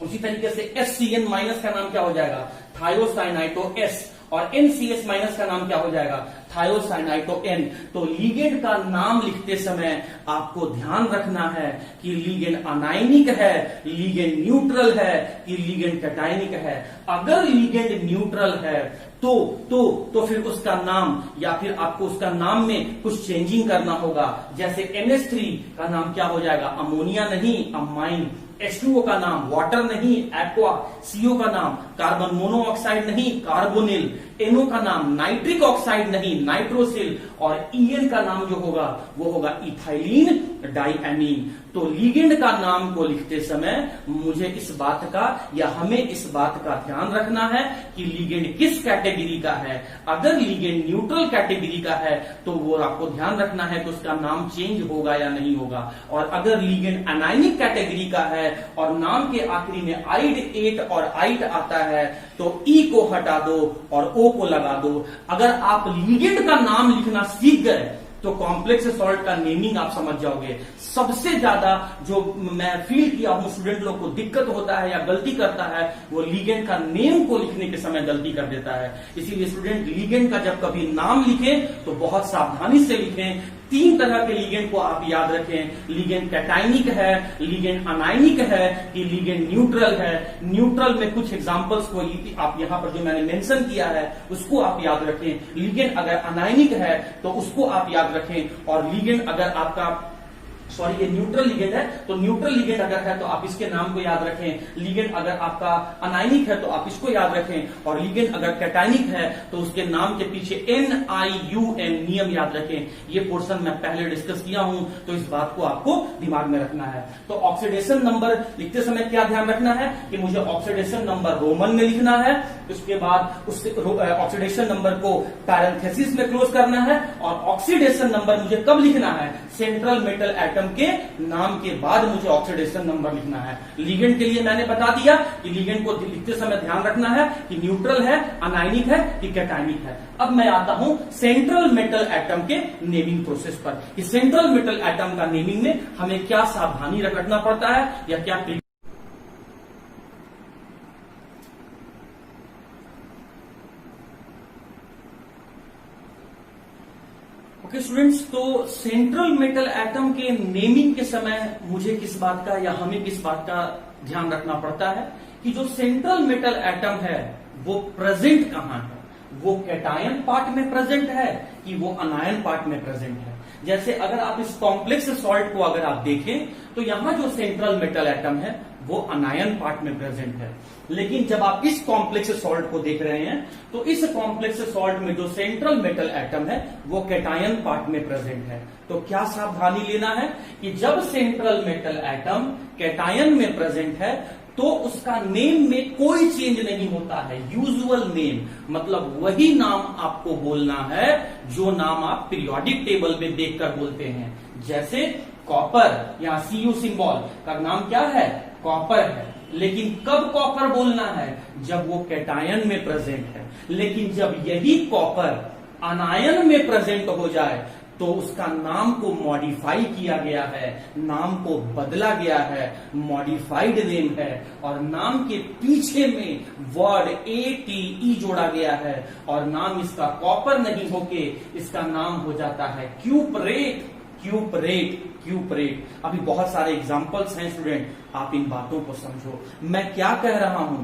Speaker 1: उसी तरीके से HCN माइनस का नाम क्या हो जाएगा? थायोसाइनाइटो S, और NCS माइनस का नाम क्या हो जाएगा? थायोसाइनाइटो N। तो लिगेंड का नाम लिखते समय आपको ध्यान रखना है कि लिगेंड अनायनिक है, लिगेंड न्यूट्रल है, कि लिगेंड कैटायनिक है। अगर लिगेंड न्यूट्रल है तो फिर उसका नाम, या फिर आपको उसका नाम में कुछ चेंजिंग करना होगा। जैसे NH3 का नाम क्या हो जाएगा? अमोनिया नहीं, अमाइन। H2O का नाम वाटर नहीं, एक्वा। CO का नाम कार्बन मोनोऑक्साइड नहीं, कार्बोनिल। NO का नाम नाइट्रिक ऑक्साइड नहीं, नाइट्रोसिल। और EN का नाम जो होगा वो होगा इथाइलिन डाइएमीन। तो लिगेंड का नाम को लिखते समय मुझे इस बात का, या हमें इस बात का ध्यान रखना है कि लिगेंड किस कैटेगरी का है। अगर लिगेंड न्यूट्रल कैटेगरी का है तो वो आपको ध्यान रखना है कि उसका नाम चेंज होगा या नहीं होगा। और अगर लिगेंड अनायनिक कैटेगरी का है और नाम के आखिरी में आइड 8 और आइट आता है तो E को हटा दो और O को लगा दो। अगर आप लिगेंड का नाम लिखना सीख गए तो कॉम्प्लेक्स सॉल्ट का नेमिंग आप समझ जाओगे। सबसे ज्यादा जो मैं फील किया हूं स्टूडेंट लोग को दिक्कत होता है या गलती करता है, वो लिगेंड का नेम को लिखने के समय गलती कर देता है। इसीलिए स्टूडेंट लिगेंड का जब कभी नाम लिखें तो बहुत सावधानी से लिखें। 3 तरह के लिगेंड को आप याद रखें। लिगेंड कैटायनिक है, लिगेंड अनायनिक है, कि लिगेंड न्यूट्रल है। न्यूट्रल में कुछ एग्जांपल्स को आप यहां पर जो मैंने मेंशन किया है उसको आप याद रखें। लिगेंड अगर अनायनिक है तो उसको आप याद रखें। और लिगेंड अगर आपका ये न्यूट्रल लिगेंड है तो न्यूट्रल लिगेंड अगर है तो आप इसके नाम को याद रखें। लिगेंड अगर आपका अनायनिक है तो आप इसको याद रखें। और लिगेंड अगर कैटायनिक है तो उसके नाम के पीछे NIUM नियम याद रखें। ये पोर्शन मैं पहले डिस्कस किया हूं, तो इस बात को आपको दिमाग में रखना है। तो ऑक्सीडेशन नंबर लिखते समय क्या ध्यान रखना है कि मुझे ऑक्सीडेशन नंबर रोमन में लिखना है। उसके बाद उस ऑक्सीडेशन नंबर को पैरेंथेसिस में क्लोज करना है। और ऑक्सीडेशन नंबर मुझे कब लिखना है? सेंट्रल मेटल एटम के नाम के बाद मुझे ऑक्सीडेशन नंबर लिखना है। लिगेंड के लिए मैंने बता दिया कि लिगेंड को लिखते समय ध्यान रखना है कि न्यूट्रल है, अनायनिक है, कि कैटायनिक है। अब मैं आता हूं सेंट्रल मेटल एटम के नेमिंग प्रोसेस पर, कि सेंट्रल मेटल एटम का नेमिंग में हमें क्या सावधानी रखना पड़ता है या क्या। ओके स्टूडेंट्स, तो सेंट्रल मेटल एटम के नेमिंग के समय मुझे किस बात का या हमें किस बात का ध्यान रखना पड़ता है कि जो सेंट्रल मेटल एटम है वो प्रेजेंट कहां है? वो कैटायन पार्ट में प्रेजेंट है कि वो अनायन पार्ट में प्रेजेंट है? जैसे अगर आप इस कॉम्प्लेक्स सॉल्ट को अगर आप देखें तो यहां जो सेंट्रल मेटल एटम है वो अनायन पार्ट में प्रेजेंट है। लेकिन जब आप इस कॉम्प्लेक्स सॉल्ट को देख रहे हैं तो इस कॉम्प्लेक्स सॉल्ट में जो सेंट्रल मेटल एटम है वो कैटायन पार्ट में प्रेजेंट है। तो क्या सावधानी लेना है कि जब सेंट्रल मेटल एटम कैटायन में प्रेजेंट है तो उसका नेम में कोई चेंज नहीं होता है। यूजुअल नेम मतलब वही नाम आपको बोलना है जो नाम आप पीरियोडिक टेबल में देखकर बोलते हैं। जैसे कॉपर, यहाँ Cu सिंबल का नाम क्या है? कॉपर है। लेकिन कब कॉपर बोलना है? जब वो कैटायन में प्रेजेंट है। लेकिन जब यही कॉपर अनायन में प्रेजेंट हो जाए तो उसका नाम को मॉडिफाई किया गया है, नाम को बदला गया है, मॉडिफाइड नेम है। और नाम के पीछे में वर्ड ATE जोड़ा गया है और नाम इसका कॉपर नहीं होके इसका नाम हो जाता है क्यूपरेट। अभी बहुत सारे एग्जाम्पल्स हैं स्टूडेंट, आप इन बातों को समझो। मैं क्या कह रहा हूं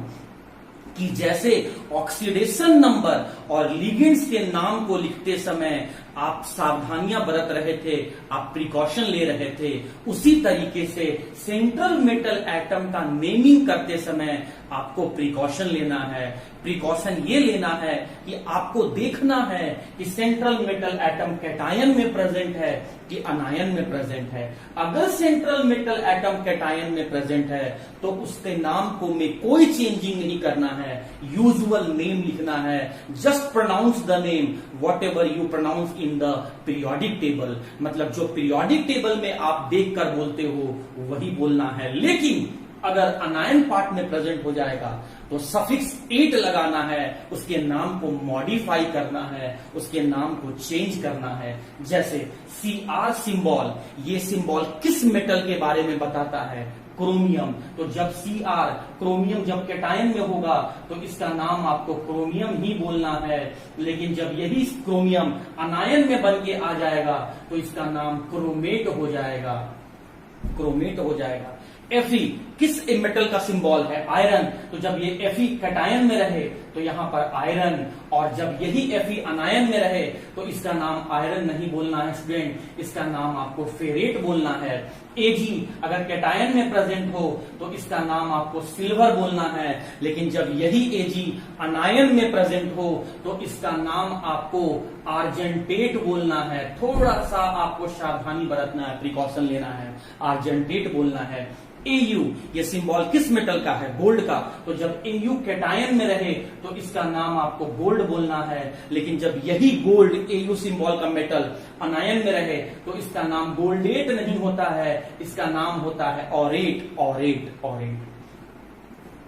Speaker 1: कि जैसे ऑक्सीडेशन नंबर और लिगेंड्स के नाम को लिखते समय आप सावधानियां बरत रहे थे, आप प्रिकॉशन ले रहे थे, उसी तरीके से सेंट्रल मेटल एटम का नेमिंग करते समय आपको प्रिकॉशन लेना है। प्रिकॉशन ये लेना है कि आपको देखना है कि सेंट्रल मेटल एटम कैटायन में प्रेजेंट है कि अनायन में प्रेजेंट है। अगर सेंट्रल मेटल एटम कैटायन में प्रेजेंट है तो उसके नाम को में कोई चेंजिंग नहीं करना है, यूजुअल नेम लिखना है। Just pronounce the name whatever you pronounce in the periodic table, मतलब जो पीरियोडिक टेबल में आप देखकर बोलते हो वही बोलना है। लेकिन अगर अनायन पार्ट में प्रेजेंट हो जाएगा तो सफिक्स 8 लगाना है, उसके नाम को मॉडिफाई करना है, उसके नाम को चेंज करना है। जैसे Cr सिंबल, ये सिंबल किस मेटल के बारे में बताता है? क्रोमियम। तो जब Cr क्रोमियम जब कैटायन में होगा तो इसका नाम आपको क्रोमियम ही बोलना है। लेकिन जब यही क्रोमियम अनायन में बन के आ जाएगा तो इसका नाम क्रोमेट हो जाएगा, क्रोमेट हो जाएगा। Fe किस मेटल का सिंबल है? आयरन। तो जब ये Fe कैटायन में रहे तो यहां पर आयरन, और जब यही Fe अनायन में रहे तो इसका नाम आयरन नहीं बोलना है स्टूडेंट, इसका नाम आपको फेरेट बोलना है। Ag अगर कैटायन में प्रेजेंट हो तो इसका नाम आपको सिल्वर बोलना है। लेकिन जब यही Ag अनायन में प्रेजेंट हो तो इसका नाम आपको आर्जेंटेट बोलना है। थोड़ा सा आपको सावधानी बरतना है, प्रिकॉशन लेना है, आर्जेंटेट बोलना है। Au ये सिंबल किस मेटल का है? गोल्ड का। तो जब Au कैटायन में रहे तो इसका नाम आपको गोल्ड बोलना है। लेकिन जब यही गोल्ड Au सिंबल का मेटल अनायन में रहे तो इसका नाम गोल्डेट नहीं होता है, इसका नाम होता है ऑरेट, ऑरेट, ऑरेट।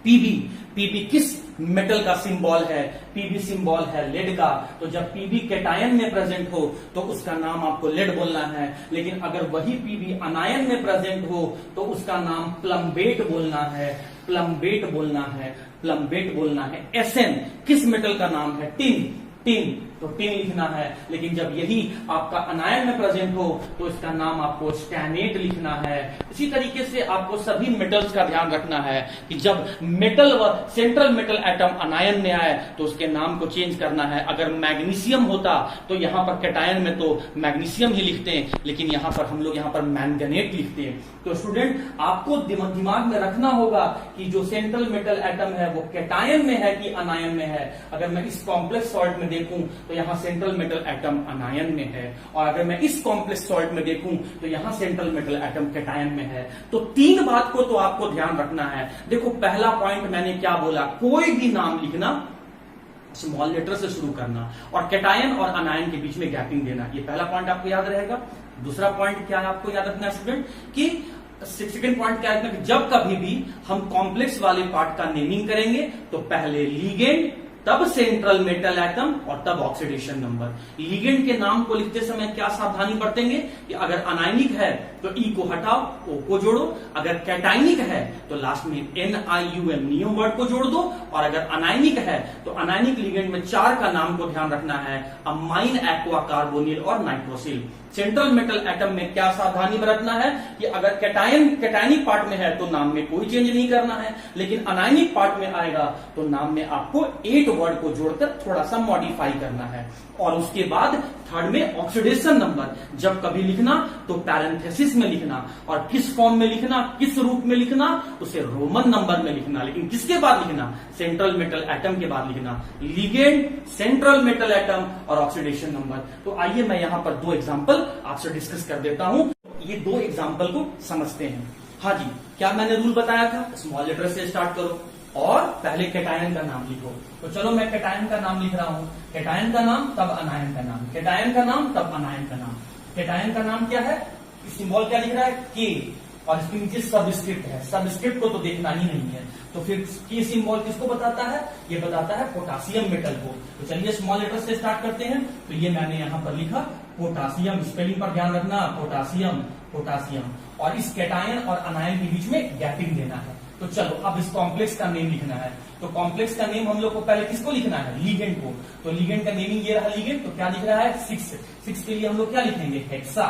Speaker 1: Pb किस मेटल का सिंबल है? Pb सिंबल है लेड का। तो जब Pb कैटायन में प्रेजेंट हो तो उसका नाम आपको लेड बोलना है। लेकिन अगर वही Pb अनायन में प्रेजेंट हो तो उसका नाम प्लम्बेट बोलना है, प्लम्बेट बोलना है, प्लम्बेट बोलना है। Sn किस मेटल का नाम है? टिन, तो टिन लिखना है। लेकिन जब यही आपका अनायन में प्रेजेंट हो तो इसका नाम आपको स्टैनेट लिखना है। इसी तरीके से आपको सभी मेटल्स का ध्यान रखना है कि जब मेटल व सेंट्रल मेटल एटम अनायन में आए तो उसके नाम को चेंज करना है। अगर मैग्नीशियम होता तो यहां पर कैटायन में तो मैग्नीशियम ही लिखते हैं, लेकिन यहां पर हम लोग यहां पर मैंगनेट लिखते हैं। तो स्टूडेंट आपको दिमाग में रखना होगा कि जो सेंट्रल मेटल एटम है वो कैटायन में है कि अनायन में है। अगर मैं इस कॉम्प्लेक्स सॉल्ट में देखूं तो यहां सेंट्रल मेटल एटम अनायन में है, और अगर मैं इस कॉम्प्लेक्स सॉल्ट में देखूं तो यहां सेंट्रल मेटल एटम कैटायन में है। तो 3 बात को तो आपको ध्यान रखना है। देखो पहला पॉइंट मैंने क्या बोला, कोई भी नाम लिखना स्मॉल लेटर से शुरू करना और कैटायन और अनायन के बीच में गैपिंग देना, ये पहला पॉइंट आपको याद रहेगा। दूसरा पॉइंट क्या है आपको याद रखना है स्टूडेंट कि सेकेंड पॉइंट क्या है कि जब कभी भी हम कॉम्प्लेक्स वाले पार्ट का नेमिंग करेंगे तो पहले लिगेंड, तब सेंट्रल मेटल एटम और तब ऑक्सीडेशन नंबर। लिगेंड के नाम को लिखते समय क्या सावधानी बरतेंगे कि अगर अनायनिक है तो ई को हटाओ, ओ को जोड़ो। अगर कैटायनिक है तो लास्ट में NiUm नियम वर्ड को जोड़ दो। और अगर अनायनिक है तो अनायनिक लिगेंड में 4 का नाम को ध्यान रखना है, अमाइन, एक्वा, कार्बोनिल और नाइट्रोसिल। सेंट्रल मेटल एटम में क्या सावधानी बरतना है कि अगर कैटायनिक पार्ट में है तो नाम में कोई चेंज नहीं करना है, लेकिन अनायनिक पार्ट में आएगा तो नाम में आपको 8 वर्ड को जोड़कर थोड़ा सा मॉडिफाई करना है। और उसके बाद थर्ड में ऑक्सीडेशन नंबर जब कभी लिखना तो पैरेंथेसिस में लिखना, और किस फॉर्म में लिखना, किस रूप में लिखना, उसे रोमन नंबर में लिखना। लेकिन किसके बाद लिखना? सेंट्रल मेटल एटम के बाद लिखना, लिगेंड, सेंट्रल मेटल एटम और ऑक्सीडेशन नंबर। तो आइए मैं यहां पर 2 एग्जांपल आपसे डिस्कस कर देता हूं। ये 2 एग्जांपल को समझते हैं। हाँ जी, क्या मैंने रूल बताया था? स्मॉल लेटर से स्टार्ट करो और पहले कैटायन का नाम लिखो। तो चलो मैं कैटायन का नाम लिख रहा हूं। कैटायन का नाम तब अनायन का नाम, कैटायन का नाम तब अनायन का नाम। कैटायन का नाम क्या है? सिंबल क्या लिख रहा है? के, और इसके नीचे सबस्क्रिप्ट है। सबस्क्रिप्ट को तो देखना ही नहीं है, तो फिर के सिंबल किसको बताता है? ये बताता है पोटासियम मेटल को। तो चलिए स्मॉल लेटर से स्टार्ट करते हैं। तो ये मैंने यहां पर लिखा पोटासियम, स्पेलिंग पर ध्यान रखना, पोटासियम, पोटासियम। और इस कैटायन और अनायन के बीच में गैपिंग देना है। तो चलो अब इस कॉम्प्लेक्स का नेम लिखना है। तो कॉम्प्लेक्स का नेम हम लोग को पहले किसको लिखना है? लिगेंड को। तो लिगेंड का नेमिंग ये रहा लिगेंड, तो क्या लिख रहा है? 6 के लिए हम लोग क्या लिखेंगे? हेक्सा।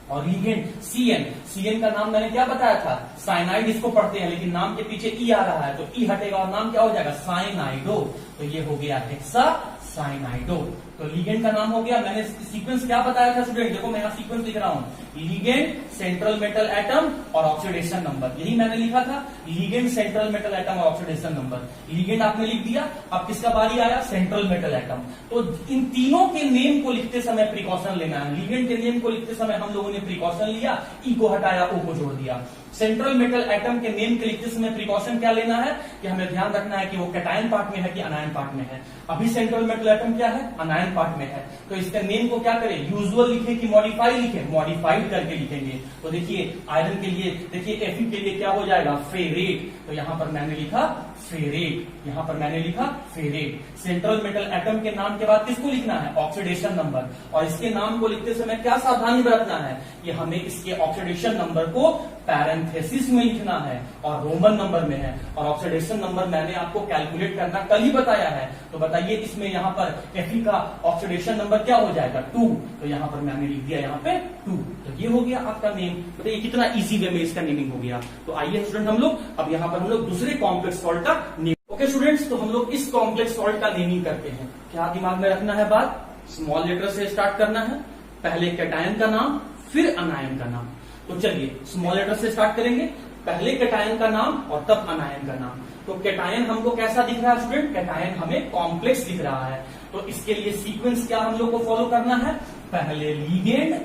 Speaker 1: और लिगेंड CN का नाम मैंने क्या बताया था? साइनाइड इसको पढ़ते हैं, लेकिन नाम के पीछे ई आ रहा है तो ई हटेगा और नाम क्या हो जाएगा? साइनाइडो। तो ये हो गया हेक्सा साइनाइडो। तो लीगेंड का नाम हो गया। मैंने सीक्वेंस क्या बताया था स्टूडेंट, देखो मैं यहाँ सीक्वेंस लिख रहा हूँ, लीगेंड, सेंट्रल मेटल एटम और ऑक्सीडेशन नंबर, यही मैंने लिखा था, लीगेंड, सेंट्रल मेटल एटम और ऑक्सीडेशन नंबर। लीगेंड आपने लिख दिया, अब किसका बारी आया, सेंट्रल मेटल एटम। तो इन तीनों के नेम को लिखते समय प्रिकॉशन लेना है। लीगेंड के नेम को लिखते समय हम लोगों ने प्रिकॉशन लिया, ई को हटाया, ओ को जोड़ दिया। सेंट्रल मेटल एटम के नेम के लिखते समय प्रिकॉशन क्या लेना है कि हमें ध्यान रखना है कि वो कैटायन पार्ट में है कि अनायन पार्ट में है। अभी सेंट्रल मेटल एटम क्या है, अनायन पार्ट में है, तो इसका नेम को क्या करें, यूजुअल लिखे कि मॉडिफाई लिखे, मॉडिफाइड करके लिखेंगे। तो देखिए आयरन के लिए, देखिए Fe के लिए क्या हो जाएगा, फेरेट, तो यहां पर मैंने लिखा फेरेट, यहां पर मैंने लिखा फेरेट। सेंट्रल मेटल एटम के नाम के बाद किसको लिखना है, ऑक्सीडेशन नंबर, और इसके नाम को लिखते समय क्या सावधानी बरतना है कि हमें इसके ऑक्सीडेशन नंबर को पैरेंथेसिस में लिखना है और रोमन नंबर में है। और ऑक्सीडेशन नंबर मैंने आपको कैलकुलेट करना कल ही बताया है, तो बताइए इसमें यहाँ पर Fe का ऑक्सीडेशन नंबर क्या हो जाएगा, 2, तो यहाँ पर मैंने लिख दिया यहाँ पे 2। तो ये हो गया आपका नेम, बताइए कितना इजी वे में इसका नेमिंग हो गया। तो आइए स्टूडेंट हम लोग अब यहाँ पर हम लोग दूसरे कॉम्प्लेक्स सॉल्ट का नेम। ओके स्टूडेंट्स, तो हम लोग इस कॉम्प्लेक्स सॉल्ट का नेमिंग करते हैं। क्या दिमाग में रखना है बात, स्मॉल लेटर से स्टार्ट करना है, पहले कैटायन का नाम फिर अनायन का नाम। तो चलिए स्मॉल लेटर से स्टार्ट करेंगे, पहले कैटायन का नाम और तब अनायन का नाम। तो कैटायन हमको कैसा दिख रहा है स्टूडेंट, कैटायन हमें कॉम्प्लेक्स दिख रहा है। तो इसके लिए सीक्वेंस क्या हम लोग को फॉलो करना है, पहले लीगेंड,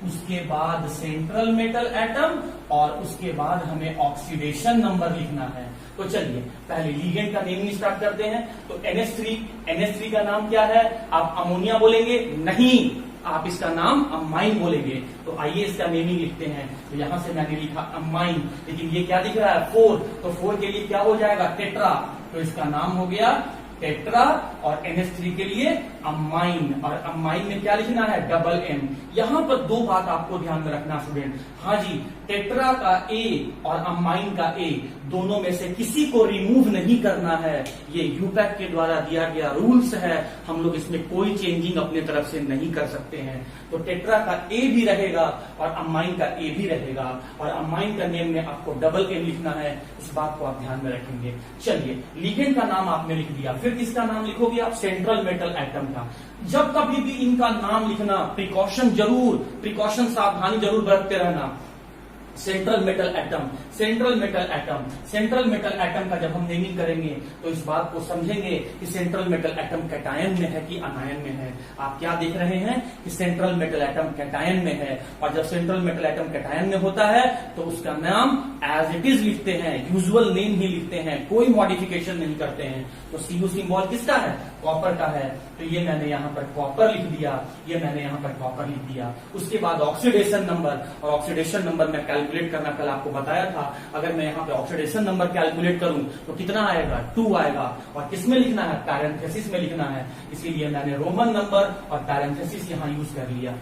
Speaker 1: उसके बाद सेंट्रल मेटल एटम और उसके बाद हमें ऑक्सीडेशन नंबर लिखना है। तो चलिए पहले लीगेंड का नेमिंग स्टार्ट करते हैं। तो NH3 का नाम क्या है, आप अमोनिया बोलेंगे, नहीं, आप इसका नाम अमाइन बोलेंगे। तो आइए इसका नेमिंग लिखते हैं। तो यहां से मैंने लिखा अमाइन, लेकिन ये क्या दिख रहा है, 4, तो 4 के लिए क्या हो जाएगा, टेट्रा, तो इसका नाम हो गया टेट्रा। और NH3 के लिए अमाइन, और अमाइन में क्या लिखना है, डबल M। यहां पर दो बात आपको ध्यान में रखना स्टूडेंट, हाँ जी, टेट्रा का A और अमाइन का A दोनों में से किसी को रिमूव नहीं करना है, ये यूपैक के द्वारा दिया गया रूल्स है, हम लोग इसमें कोई चेंजिंग अपने तरफ से नहीं कर सकते हैं। तो टेट्रा का A भी रहेगा और अमाइन का A भी रहेगा, और अमाइन का नेम में आपको डबल M लिखना है, इस बात को आप ध्यान में रखेंगे। चलिए लीगेंड का नाम आपने लिख दिया, फिर किसका नाम लिखोगे आप, सेंट्रल मेटल एटम का। जब कभी भी इनका नाम लिखना प्रिकॉशन सावधानी जरूर बरतते रहना। Central metal atom, central metal atom, central metal atom का जब हम नेमिंग करेंगे तो इस बात को समझेंगे कि सेंट्रल मेटल एटम कैटायन में है कि अनायन में है। आप क्या देख रहे हैं कि सेंट्रल मेटल एटम कैटायन में है, और जब सेंट्रल मेटल एटम कैटायन में होता है तो उसका नाम एज इट इज लिखते हैं, यूजुअल नेम ही लिखते हैं, कोई मॉडिफिकेशन नहीं करते हैं। तो Cu सिंबल किसका है, कॉपर का है, तो ये मैंने यहाँ पर कॉपर लिख दिया, ये मैंने यहाँ पर कॉपर लिख दिया। उसके बाद ऑक्सीडेशन नंबर, और ऑक्सीडेशन नंबर मैं कैलकुलेट करना कल आपको बताया था, अगर मैं यहाँ पे ऑक्सीडेशन नंबर कैलकुलेट करूं तो कितना आएगा, 2 आएगा, और किसमें लिखना है, पैरेंथेसिस में लिखना है, इसीलिए मैंने रोमन नंबर और पैरेंथेसिस यहाँ यूज कर लिया।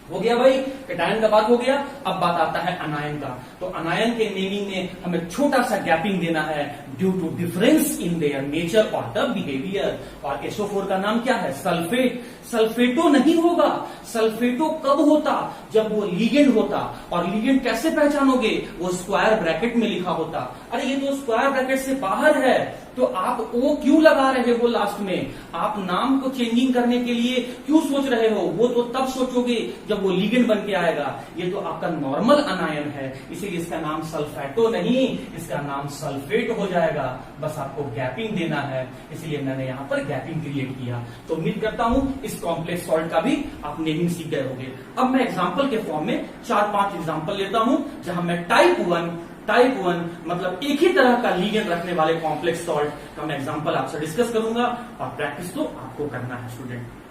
Speaker 1: हो गया भाई, कैटायन का बात हो गया। अब बात आता है अनायन का। तो अनायन के नेमिंग में हमें छोटा सा गैपिंग देना है, due to difference in their nature और द बिहेवियर। और SO4 का नाम क्या है, सल्फेट। सल्फेटो नहीं होगा, सल्फेटो कब होता, जब वो लीगेंड होता, और लीगेंड कैसे पहचानोगे, वो स्क्वायर ब्रैकेट में लिखा होता। अरे ये तो स्क्वायर ब्रैकेट से बाहर है, तो आप वो क्यों लगा रहे हो लास्ट में, आप नाम को चेंजिंग करने के लिए क्यों सोच रहे हो, वो तो तब सोचोगे जब वो लीगेंड बन के आएगा। ये तो आपका नॉर्मल अनायन है, इसीलिए इसका नाम सल्फेटो नहीं, इसका नाम सल्फेट हो जाएगा। बस आपको गैपिंग देना है, इसीलिए मैंने यहाँ पर गैपिंग क्रिएट किया। तो उम्मीद करता हूं इस कॉम्प्लेक्स सॉल्ट का भी आप नेमिंग सीख गए होंगे। अब मैं एग्जाम्पल के फॉर्म में 4-5 एग्जाम्पल लेता हूं, जहां मैं टाइप 1 मतलब एक ही तरह का लीगेंड रखने वाले कॉम्प्लेक्स सॉल्ट का मैं एग्जांपल आपसे डिस्कस करूंगा, और प्रैक्टिस तो आपको करना है स्टूडेंट।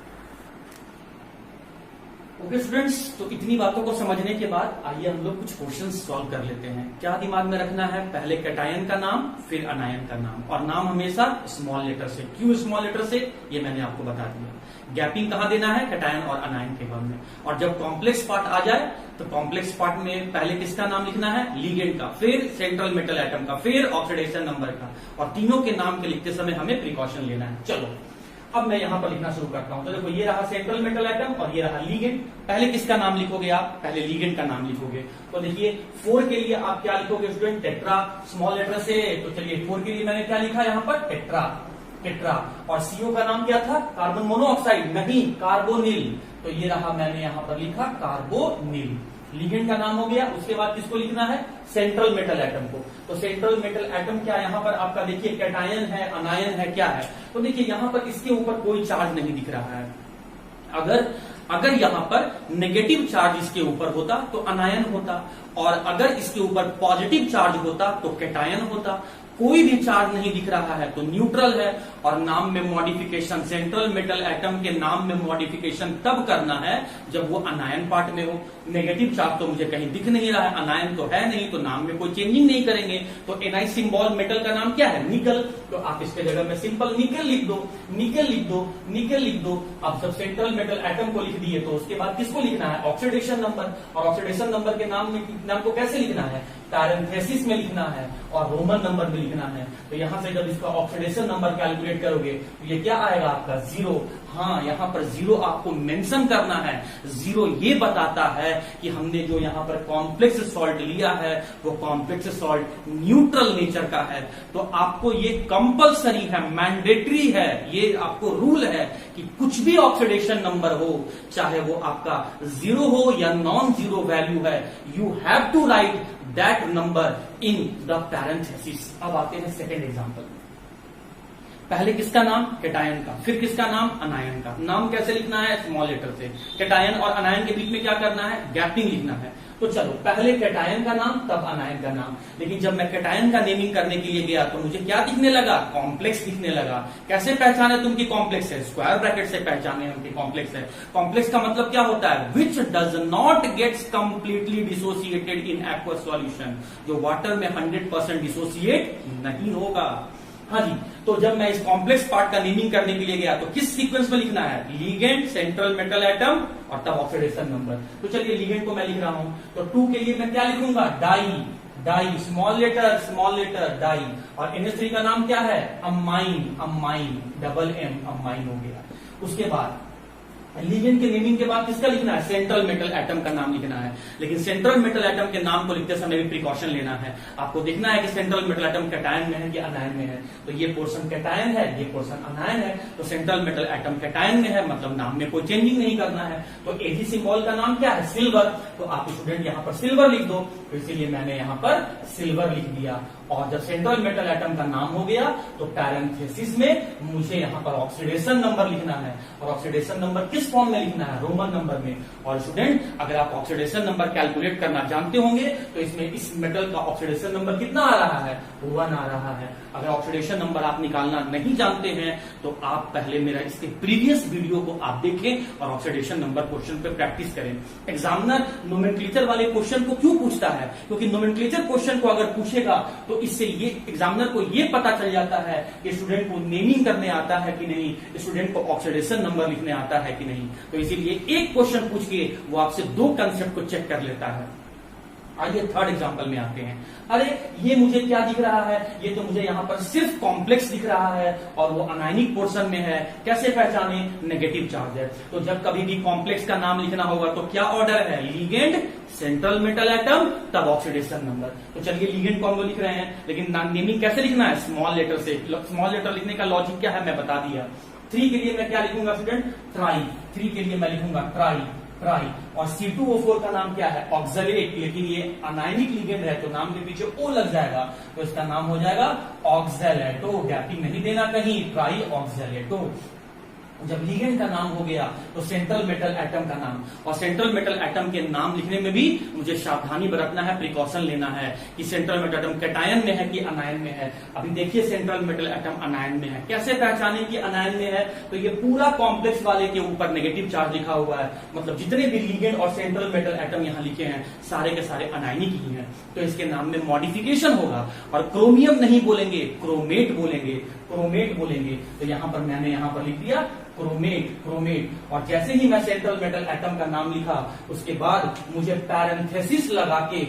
Speaker 1: ओके स्टूडेंट्स, तो इतनी बातों को समझने के बाद आइए हम लोग कुछ क्वेश्चंस सॉल्व कर लेते हैं। क्या दिमाग में रखना है, पहले कैटायन का नाम फिर अनायन का नाम, और नाम हमेशा स्मॉल लेटर से। क्यों स्मॉल लेटर से, ये मैंने आपको बता दिया। गैपिंग कहां देना है, कैटायन और अनायन के बाद में। और जब कॉम्प्लेक्स पार्ट आ जाए तो कॉम्प्लेक्स पार्ट में पहले किसका नाम लिखना है, लीगेंड का, फिर सेंट्रल मेटल एटम का, फिर ऑक्सीडेशन नंबर का, और तीनों के नाम के लिखते समय हमें प्रिकॉशन लेना है। चलो अब मैं यहां पर लिखना शुरू करता हूं। तो देखो ये रहा सेंट्रल मेटल एटम और ये रहा लीगेंड। पहले किसका नाम लिखोगे आप, पहले लीगेंड का नाम लिखोगे। तो देखिए 4 के लिए आप क्या लिखोगे स्टूडेंट, टेट्रा, स्मॉल लेटर से। तो चलिए 4 के लिए मैंने क्या लिखा यहाँ पर, टेट्रा। टेट्रा। और CO का नाम क्या था? कार्बन मोनोऑक्साइड, नहीं कार्बोनिल। तो ये रहा, मैंने यहां पर लिखा कार्बोनिल। लिगेंड का नाम हो गया। उसके बाद किसको लिखना है? सेंट्रल मेटल एटम को। तो सेंट्रल मेटल एटम क्या यहां पर आपका देखिए कैटायन है, अनायन है, क्या है? तो देखिए यहां पर इसके ऊपर कोई चार्ज नहीं दिख रहा है। अगर यहां पर नेगेटिव चार्ज इसके ऊपर होता तो अनायन होता, और अगर इसके ऊपर पॉजिटिव चार्ज होता तो कैटायन होता। कोई भी चार्ज नहीं दिख रहा है तो न्यूट्रल है। और नाम में मॉडिफिकेशन, सेंट्रल मेटल एटम के नाम में मॉडिफिकेशन तब करना है जब वो अनायन पार्ट में हो। नेगेटिव चार्ज तो मुझे कहीं दिख नहीं रहा है, अनायन तो है नहीं, तो नाम में कोई चेंजिंग नहीं करेंगे। तो Ni सिंबल मेटल का नाम क्या है? निकल। तो आप इसके जगह में सिंपल निकल लिख दो, निकल लिख दो, निकल लिख दो। अब जब सेंट्रल मेटल एटम को लिख दिए तो उसके बाद किसको लिखना है? Oxidation number. और ऑक्सीडेशन नंबर के नाम को कैसे लिखना है? पैरेंथेसिस में लिखना है और रोमन नंबर में लिखना है। तो यहां से जब इसका ऑक्सीडेशन नंबर कैलकुलेट करोगे तो ये क्या आएगा आपका? 0। हाँ, यहां पर 0 आपको मेंशन करना है। 0 ये बताता है कि हमने जो यहां पर कॉम्प्लेक्स सॉल्ट लिया है वो कॉम्प्लेक्स सॉल्ट न्यूट्रल नेचर का है। तो आपको ये कंपलसरी है, मैंडेटरी है, ये आपको रूल है कि कुछ भी ऑक्सीडेशन नंबर हो, चाहे वो आपका 0 हो या नॉन 0 वैल्यू है, you have to write that number in the parenthesis. अब आते हैं सेकेंड एग्जाम्पल। पहले किसका नाम? कैटायन का। फिर किसका नाम? अनायन का। नाम कैसे लिखना है? स्मॉल लेटर से। कैटायन और अनायन के बीच में क्या करना है? गैपिंग लिखना है। तो चलो पहले कैटायन का नाम तब अनायन का नाम। लेकिन जब मैं कैटायन का नेमिंग करने के लिए गया तो मुझे क्या दिखने लगा? कॉम्प्लेक्स दिखने लगा। कैसे पहचाने तुम की कॉम्प्लेक्स है? स्क्वायर ब्रैकेट से पहचाने हम की कॉम्प्लेक्स है। कॉम्प्लेक्स का मतलब क्या होता है? Which does not gets completely dissociated in aqueous solution, जो वाटर में 100% डिसोसिएट नहीं होगा। हाँ जी, तो जब मैं इस कॉम्प्लेक्स पार्ट का नेमिंग करने के लिए गया तो किस सीक्वेंस में लिखना है? लीगेंड, सेंट्रल मेटल एटम और तब ऑक्सीडेशन नंबर। तो चलिए लीगेंड को मैं लिख रहा हूं, तो 2 के लिए मैं क्या लिखूंगा? Di, small letter di. और NH3 का नाम क्या है? अमाइन, डबल M, अमाइन हो गया। उसके बाद लिगेंड के नेमिंग के बाद किसका लिखना है? सेंट्रल मेटल एटम का नाम लिखना है। लेकिन सेंट्रल मेटल एटम के नाम को लिखते समय भी प्रिकॉशन लेना है। आपको देखना है कि सेंट्रल मेटल एटम कैटायन में है कि अनायन में है। तो ये पोर्शन कैटायन है, ये पोर्शन अनायन है। तो सेंट्रल मेटल एटम कैटायन में है, मतलब नाम में कोई चेंजिंग नहीं करना है। तो Ag सिंबल का नाम क्या है? सिल्वर। तो आप स्टूडेंट यहाँ पर सिल्वर लिख दो, तो इसीलिए मैंने यहाँ पर सिल्वर लिख दिया। और जब सेंट्रल मेटल एटम का नाम हो गया तो पैरेंथेसिस में मुझे यहाँ पर ऑक्सीडेशन नंबर लिखना है। और ऑक्सीडेशन नंबर किस फॉर्म में लिखना है? रोमन नंबर में। और स्टूडेंट अगर आप ऑक्सीडेशन नंबर कैलकुलेट करना जानते होंगे तो इसमें इस मेटल का ऑक्सीडेशन नंबर कितना आ रहा है? 1 आ रहा है। अगर ऑक्सीडेशन नंबर आप निकालना नहीं जानते हैं तो आप पहले मेरा इसके प्रीवियस वीडियो को आप देखें और ऑक्सीडेशन नंबर क्वेश्चन पे प्रैक्टिस करें। एग्जामिनर नोमेनक्लेचर वाले क्वेश्चन को क्यों पूछता है? क्योंकि नोमेनक्लेचर क्वेश्चन को अगर पूछेगा तो इससे ये एग्जामिनर को ये पता चल जाता है कि स्टूडेंट को नेमिंग करने आता है कि नहीं, स्टूडेंट को ऑक्सीडेशन नंबर लिखने आता है कि नहीं। तो इसीलिए एक क्वेश्चन पूछ के वो आपसे 2 कंसेप्ट को चेक कर लेता है। आइए थर्ड एग्जांपल में आते हैं। अरे ये मुझे क्या दिख रहा है? ये तो मुझे यहाँ पर सिर्फ कॉम्प्लेक्स दिख रहा है और वो अनायनिक पोर्शन में है। कैसे पहचाने? नेगेटिव चार्ज है। तो जब कभी भी कॉम्प्लेक्स का नाम लिखना होगा तो क्या ऑर्डर है? लीगेंड, सेंट्रल मेटल एटम, तब ऑक्सीडेशन नंबर। तो चलिए लीगेंड को हम लोग लिख रहे हैं, लेकिन नेमिंग कैसे लिखना है? स्मॉल लेटर से। स्मॉल लेटर लिखने का लॉजिक क्या है मैं बता दिया। 3 के लिए मैं क्या लिखूंगा स्टूडेंट? ट्राई। 3 के लिए मैं लिखूंगा ट्राई। और C2O4 का नाम क्या है? ऑक्सलेट। लेकिन ये अनायनिक लिगेंड है तो नाम के पीछे O लग जाएगा, तो इसका नाम हो जाएगा ऑक्सलेटो। गैपिंग नहीं देना कहीं, ट्राई ऑक्सलेटो। जब लिगेंड का नाम हो गया तो सेंट्रल मेटल एटम का नाम। और सेंट्रल मेटल एटम के नाम लिखने में भी मुझे सावधानी बरतना है, प्रिकॉशन लेना है कि सेंट्रल मेटल एटम कैटायन में है कि अनायन में है। अभी देखिए सेंट्रल मेटल एटम अनायन में है। कैसे पहचाने कि अनायन में है? तो ये पूरा कॉम्प्लेक्स वाले के ऊपर नेगेटिव चार्ज लिखा हुआ है, मतलब जितने भी लिगेंड और सेंट्रल मेटल एटम यहाँ लिखे हैं सारे के सारे अनायनिक ही हैं। तो इसके नाम में मॉडिफिकेशन होगा और क्रोमियम नहीं बोलेंगे, क्रोमेट बोलेंगे, क्रोमेट बोलेंगे। तो यहाँ पर मैंने यहाँ पर लिख दिया क्रोमेट। और जैसे ही मैं सेंट्रल मेटल एटम का नाम लिखा उसके बाद मुझे पैरेंथेसिस लगा के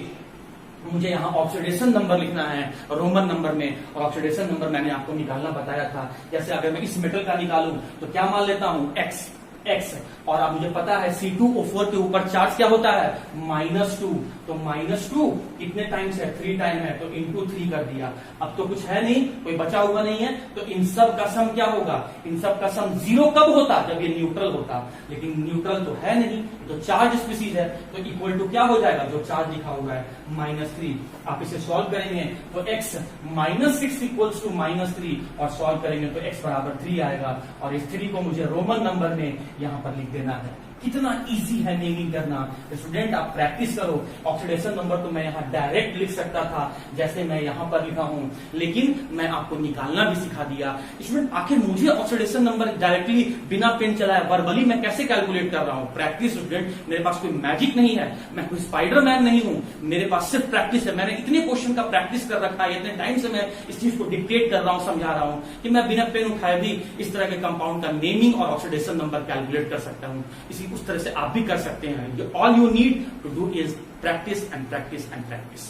Speaker 1: मुझे यहाँ ऑक्सीडेशन नंबर लिखना है रोमन नंबर में। और ऑक्सीडेशन नंबर मैंने आपको निकालना बताया था। जैसे अगर मैं इस मेटल का निकालूं तो क्या मान लेता हूं? X। x। और अब मुझे पता है C2O4 के ऊपर चार्ज क्या होता है, -2, तो -2 कितने टाइम्स है, 3 टाइम है, तो इंटू 3 कर दिया। अब तो कुछ है नहीं, कोई बचा हुआ नहीं है, तो इन सब का सम क्या होगा, इन सब का सम 0 कब होता, जब ये न्यूट्रल होता, लेकिन न्यूट्रल तो है नहीं, तो चार्ज स्पीसीज है, तो इक्वल टू क्या हो जाएगा, जो चार्ज लिखा हुआ है -3। आप इसे सॉल्व करेंगे तो x -6 इक्वल्स टू -3, और सॉल्व करेंगे तो x बराबर 3 आएगा, और इस 3 को मुझे रोमन नंबर में यहां पर लिख देना है। कितना इजी है नेमिंग करना। स्टूडेंट आप प्रैक्टिस करो। ऑक्सीडेशन नंबर तो मैं यहाँ डायरेक्ट लिख सकता था जैसे मैं यहाँ पर लिखा हूं, लेकिन मैं आपको निकालना भी सिखा दिया। स्टूडेंट आखिर मुझे ऑक्सीडेशन नंबर डायरेक्टली बिना पेन चलाए वर्बली मैं कैसे कैलकुलेट कर रहा हूँ। प्रैक्टिस स्टूडेंट, मेरे पास कोई मैजिक नहीं है, मैं कोई स्पाइडरमैन नहीं हूं, मेरे पास सिर्फ प्रैक्टिस है। मैंने इतने क्वेश्चन का प्रैक्टिस कर रखा है, इतने टाइम से मैं इस चीज को डिक्टेट कर रहा हूँ, समझा रहा हूँ कि मैं बिना पेन उठाए भी इस तरह के कंपाउंड का नेमिंग और ऑक्सीडेशन नंबर कैलकुलेट कर सकता हूँ। इसी उस तरह से आप भी कर सकते हैं। All you need to do is practice and practice and practice.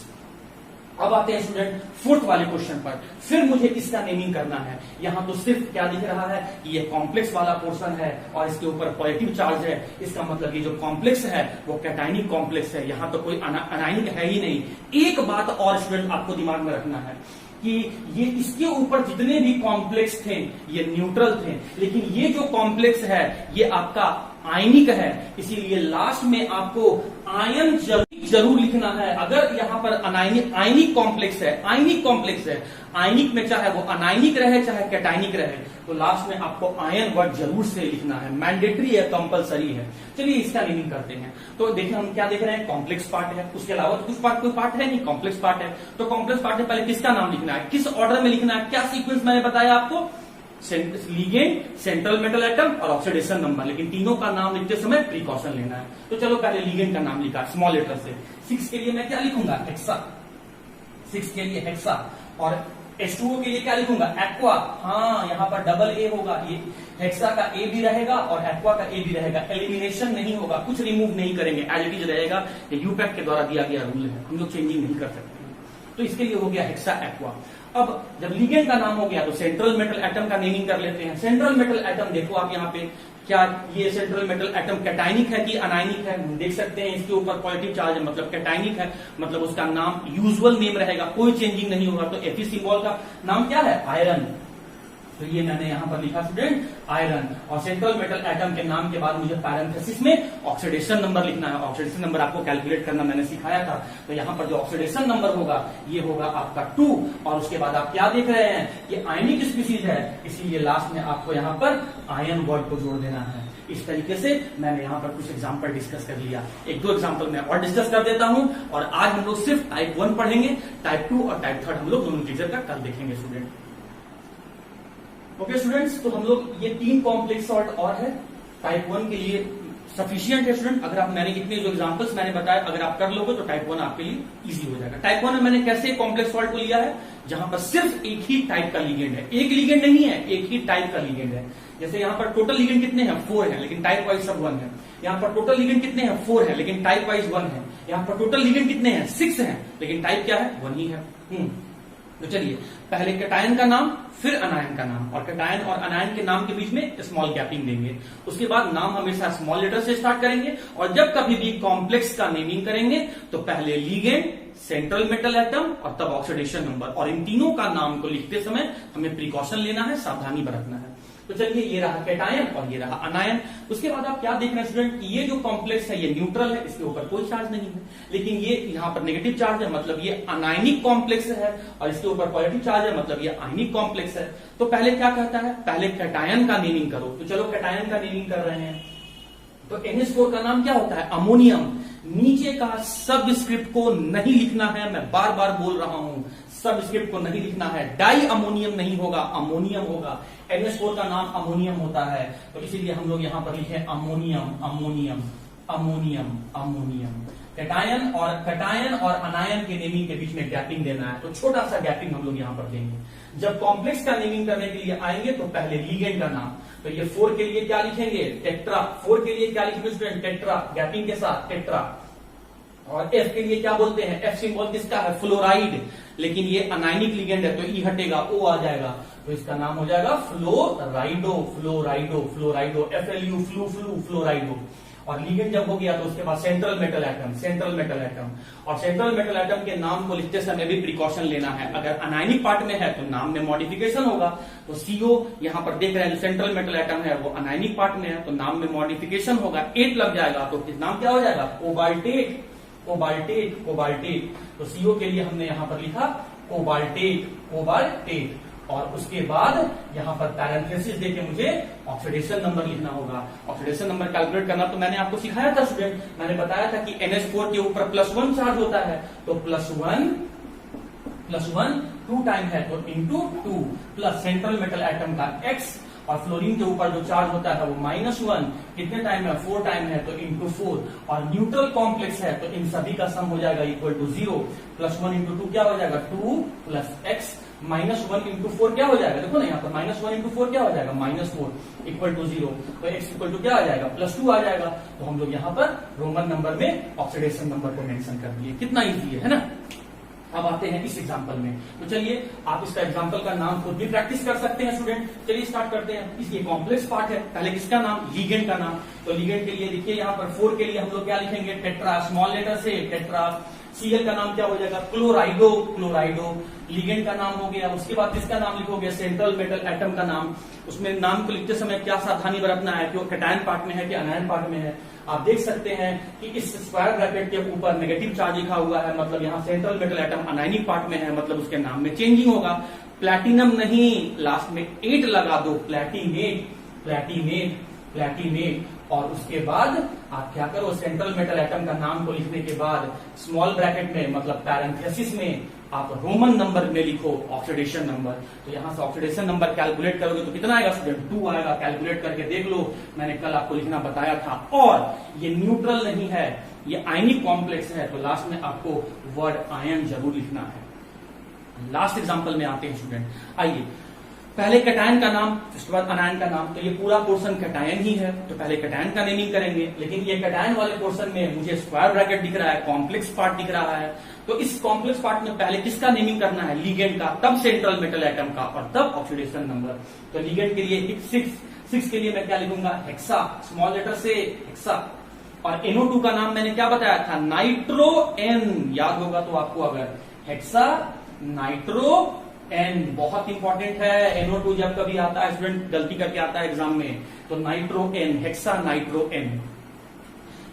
Speaker 1: अब आते हैं स्टूडेंट फोर्थ वाले क्वेश्चन पर। फिर मुझे इसका नेमिंग करना है। यहां तो सिर्फ क्या दिख रहा है, ये कॉम्प्लेक्स वाला पोर्शन है और इसके ऊपर पॉजिटिव चार्ज है। इसका मतलब ये जो कॉम्प्लेक्स है वो कैटायनिक कॉम्प्लेक्स है, यहां तो कोई अनायनिक है ही नहीं। एक बात और स्टूडेंट आपको दिमाग में रखना है कि ये इसके ऊपर जितने भी कॉम्प्लेक्स थे ये न्यूट्रल थे, लेकिन ये जो कॉम्प्लेक्स है ये आपका आयनिक है, इसीलिए लास्ट में आपको आयन जरूर लिखना है। अगर यहाँ पर आयनिक कॉम्प्लेक्स है, आयनिक में चाहे वो अनायनिक रहे चाहे कैटायनिक रहे, तो लास्ट में आपको आयन वर्ड जरूर से लिखना है, मैंडेटरी है, कंपलसरी है। चलिए इसका नेमिंग करते हैं। तो देखिए हम क्या देख रहे हैं, कॉम्प्लेक्स पार्ट है, उसके अलावा तो कोई पार्ट है नहीं, कॉम्प्लेक्स पार्ट है। तो कॉम्प्लेक्स पार्ट में पहले किसका नाम लिखना है, किस ऑर्डर में लिखना है, क्या सीक्वेंस मैंने बताया आपको, लिगेंड, सेंट्रल मेटल एटम और ऑक्सीडेशन नंबर, लेकिन तीनों का नाम लिखते समय प्रिकॉशन लेना है। तो चलो पहले लिगेंड का नाम लिखा स्मॉल लेटर से। 6 के लिए मैं क्या लिखूंगा, हेक्सा, 6 के लिए हेक्सा। और H2O के लिए क्या लिखूंगा, एक्वा। हाँ यहाँ पर डबल ए होगा, ये हेक्सा का ए भी रहेगा और एक्वा का ए भी रहेगा। एलिमिनेशन नहीं होगा, कुछ रिमूव नहीं करेंगे, एज इट इज रहेगा। ये यूपैक के द्वारा दिया गया रूल है, हम लोग चेंजिंग नहीं कर सकते। तो इसके लिए हो गया हेक्सा एक्वा। अब जब लिगेंड का नाम हो गया तो सेंट्रल मेटल एटम का नेमिंग कर लेते हैं। सेंट्रल मेटल एटम देखो आप यहाँ पे, क्या ये सेंट्रल मेटल एटम कैटायनिक है कि अनायनिक है, देख सकते हैं इसके ऊपर पॉजिटिव चार्ज है, मतलब कैटायनिक है, मतलब उसका नाम यूजुअल नेम रहेगा, कोई चेंजिंग नहीं होगा। तो Fe सिंबल का नाम क्या है, आयरन। तो ये मैंने यहां पर लिखा स्टूडेंट आयरन। और सेंट्रल मेटल एटम के नाम के बाद मुझे पैरेंथेसिस में ऑक्सीडेशन नंबर लिखना है। ऑक्सीडेशन नंबर आपको कैलकुलेट करना मैंने सिखाया था। तो यहां पर जो ऑक्सीडेशन नंबर होगा ये होगा आपका 2। और उसके बाद आप क्या देख रहे हैं, ये आयनिक स्पीसीज है, इसीलिए लास्ट में आपको यहाँ पर आयन वर्ड को जोड़ देना है। इस तरीके से मैंने यहाँ पर कुछ एग्जाम्पल डिस्कस कर लिया। 1-2 एग्जाम्पल मैं और डिस्कस कर देता हूं। और आज हम लोग सिर्फ टाइप 1 पढ़ेंगे, टाइप 2 और टाइप 3 हम लोग नोमेनक्लेचर का कल देखेंगे स्टूडेंट। ओके स्टूडेंट्स, तो हम लोग ये 3 कॉम्प्लेक्स सॉल्ट और है टाइप 1 के लिए सफिशिएंट है स्टूडेंट। अगर आप मैंने इतने जो एग्जांपल्स मैंने बताया अगर आप कर लोगे तो टाइप 1 आपके लिए इजी हो जाएगा। टाइप 1 में मैंने कैसे कॉम्प्लेक्स सॉल्ट को लिया है, जहां पर सिर्फ एक ही टाइप का लिगेंड है, एक लिगेंड नहीं है, एक ही टाइप का लिगेंड है। जैसे यहाँ पर टोटल लिगेंड कितने हैं, 4 है, लेकिन टाइप वाइज सब 1 है। यहाँ पर टोटल लिगेंड कितने हैं, 4 है, लेकिन टाइप वाइज 1 है। यहाँ पर टोटल लिगेंड कितने हैं, 6 है, लेकिन टाइप क्या है, 1 ही है। तो चलिए पहले कैटायन का नाम फिर अनायन का नाम, और कैटायन और अनायन के नाम के बीच में स्मॉल गैपिंग देंगे। उसके बाद नाम हमेशा स्मॉल लेटर से स्टार्ट करेंगे। और जब कभी भी कॉम्प्लेक्स का नेमिंग करेंगे तो पहले लिगेंड, सेंट्रल मेटल एटम और तब ऑक्सीडेशन नंबर। और इन तीनों का नाम को लिखते समय हमें प्रिकॉशन लेना है, सावधानी बरतना है। तो चलिए ये रहा कैटायन और ये रहा अनायन। उसके बाद आप क्या देख रहे हैं स्टूडेंट, ये जो कॉम्प्लेक्स है ये न्यूट्रल है, इसके ऊपर कोई चार्ज नहीं है, लेकिन ये यहाँ पर नेगेटिव चार्ज है, मतलब ये अनायनिक कॉम्प्लेक्स है, और इसके ऊपर पॉजिटिव चार्ज है, मतलब ये आयनिक कॉम्प्लेक्स है। तो पहले क्या कहता है, पहले कैटायन का नेमिंग करो। तो चलो कैटायन का नेमिंग कर रहे हैं। तो NH4 का नाम क्या होता है, अमोनियम। नीचे का सब स्क्रिप्ट को नहीं लिखना है, मैं बार बार बोल रहा हूं, सब स्क्रिप्ट को नहीं लिखना है। डाई अमोनियम नहीं होगा, अमोनियम होगा। NH4 का नाम अमोनियम होता है, तो इसीलिए हम लोग यहां पर लिखे ammonium, ammonium, ammonium, ammonium. Cation और अनायन के नेमिंग के बीच में गैपिंग देना है, तो छोटा सा गैपिंग हम लोग यहां पर देंगे। जब कॉम्प्लेक्स का नेमिंग करने के लिए आएंगे तो पहले लिगेंड का नाम, तो ये 4 के लिए क्या लिखेंगे, टेट्रा। 4 के लिए क्या लिखेंगे स्टूडेंट, टेट्रा, गैपिंग के साथ टेट्रा। और एफ के लिए क्या बोलते हैं, एफ सिंबल किसका है, फ्लोराइड, लेकिन ये अनायनिक लिगेंड है तो ई हटेगा, ओ आ जाएगा, तो इसका नाम हो जाएगा फ्लोराइडो, फ्लोराइडो, फ्लोराइडो, FLU, फ्लू फ्लू, फ्लोराइडो। और लिगेंड जब हो गया तो उसके बाद central metal atom, central metal atom, और सेंट्रल मेटल एटम के नाम को लिखते समय भी प्रिकॉशन लेना है। अगर अनायनिक पार्ट में है तो नाम में मॉडिफिकेशन होगा, तो CO यहां पर देख रहे हैं जो सेंट्रल मेटल एटम है वो अनायनिक पार्ट में है तो नाम में मॉडिफिकेशन होगा, 8 लग जाएगा तो नाम क्या हो जाएगा, कोबाल्टेट, कोबाल्टेट, कोबाल्टेट। तो CO के लिए हमने यहां पर लिखा कोबाल्टेट, कोबाल्टेट। और उसके बाद यहां पर पैरेंथेसिस देके मुझे ऑक्सीडेशन नंबर लिखना होगा। ऑक्सीडेशन नंबर कैलकुलेट करना तो मैंने आपको सिखाया था स्टूडेंट, मैंने बताया था कि NH4 के ऊपर +1 चार्ज होता है, तो +1 2 टाइम है तो into 2 plus central metal atom का X, और फ्लोरीन के ऊपर जो चार्ज होता है वो -1 कितने टाइम है, 4 टाइम है तो इंटू 4, और न्यूट्रल कॉम्प्लेक्स है तो इन सभी का सम हो जाएगा इक्वल टू 0, +1 इंटू 2 क्या हो जाएगा 2 प्लस x, -1 इंटू 4 क्या हो जाएगा, देखो ना यहाँ पर -1 इंटू 4 क्या हो जाएगा, -4 इक्वल टू 0, तो x इक्वल टू क्या आ जाएगा, +2 आ जाएगा। तो हम लोग यहाँ पर रोमन नंबर में ऑक्सीडेशन नंबर को मेंशन कर दिए, कितना इजी है ना। अब आते हैं इस एग्जांपल में, तो चलिए आप इसका एग्जांपल का नाम खुद भी प्रैक्टिस कर सकते हैं स्टूडेंट। चलिए स्टार्ट करते हैं। इसकी कॉम्प्लेक्स पार्ट है, पहले किसका नाम, लिगेंड का नाम। तो लिगेंड के लिए देखिए यहाँ पर 4 के लिए हम लोग क्या लिखेंगे, टेट्रा, स्मॉल लेटर से टेट्रा। Cl का नाम क्या हो जाएगा, क्लोराइडो, क्लोराइडो। लिगेंड का नाम हो गया, उसके बाद किसका नाम लिखोगे, सेंट्रल मेटल एटम का नाम। उसमें नाम को लिखते समय क्या सावधानी बरतना है कि वो कैटायन पार्ट में है कि अनायन पार्ट में है। आप देख सकते हैं कि इस स्क्वायर ब्रैकेट के ऊपर नेगेटिव चार्ज लिखा हुआ है, मतलब यहाँ central metal atom anionic part में है, मतलब उसके नाम में चेंजिंग होगा। प्लैटिनम नहीं, लास्ट में 8 लगा दो, प्लैटिनेट, प्लैटिनेट, प्लैटिनेट। और उसके बाद आप क्या करो, सेंट्रल मेटल एटम का नाम को लिखने के बाद स्मॉल ब्रैकेट में मतलब पैरेंथेसिस में आप रोमन नंबर में लिखो ऑक्सीडेशन नंबर। तो यहां से ऑक्सीडेशन नंबर कैलकुलेट करोगे तो कितना आएगा स्टूडेंट, 2 आएगा। कैलकुलेट करके देख लो, मैंने कल आपको लिखना बताया था। और ये न्यूट्रल नहीं है, ये आयनिक कॉम्प्लेक्स है, तो लास्ट में आपको वर्ड आयन जरूर लिखना है। लास्ट एग्जाम्पल में आते हैं स्टूडेंट, आइए। पहले कैटायन का नाम, उसके बाद अनायन का नाम। तो ये पूरा पोर्शन कैटायन ही है, तो पहले कैटायन का नेमिंग करेंगे। लेकिन ये कैटायन वाले पोर्शन में मुझे स्क्वायर ब्रैकेट दिख रहा है, कॉम्प्लेक्स पार्ट दिख रहा है, तो इस कॉम्प्लेक्स पार्ट में पहले किसका नेमिंग करना है, लिगेंड का, तब सेंट्रल मेटल एटम का, और तब ऑक्सीडेशन नंबर। तो लिगेंड के लिए 6 के लिए मैं क्या लिखूंगा, हेक्सा, स्मॉल लेटर से हेक्सा। और NO2 का नाम मैंने क्या बताया था, नाइट्रो एन, याद होगा तो आपको, अगर हेक्सा नाइट्रो एन बहुत इंपॉर्टेंट है। NO2 जब कभी आता है स्टूडेंट, गलती करके आता है एग्जाम में, तो nitro N, hexa nitro N.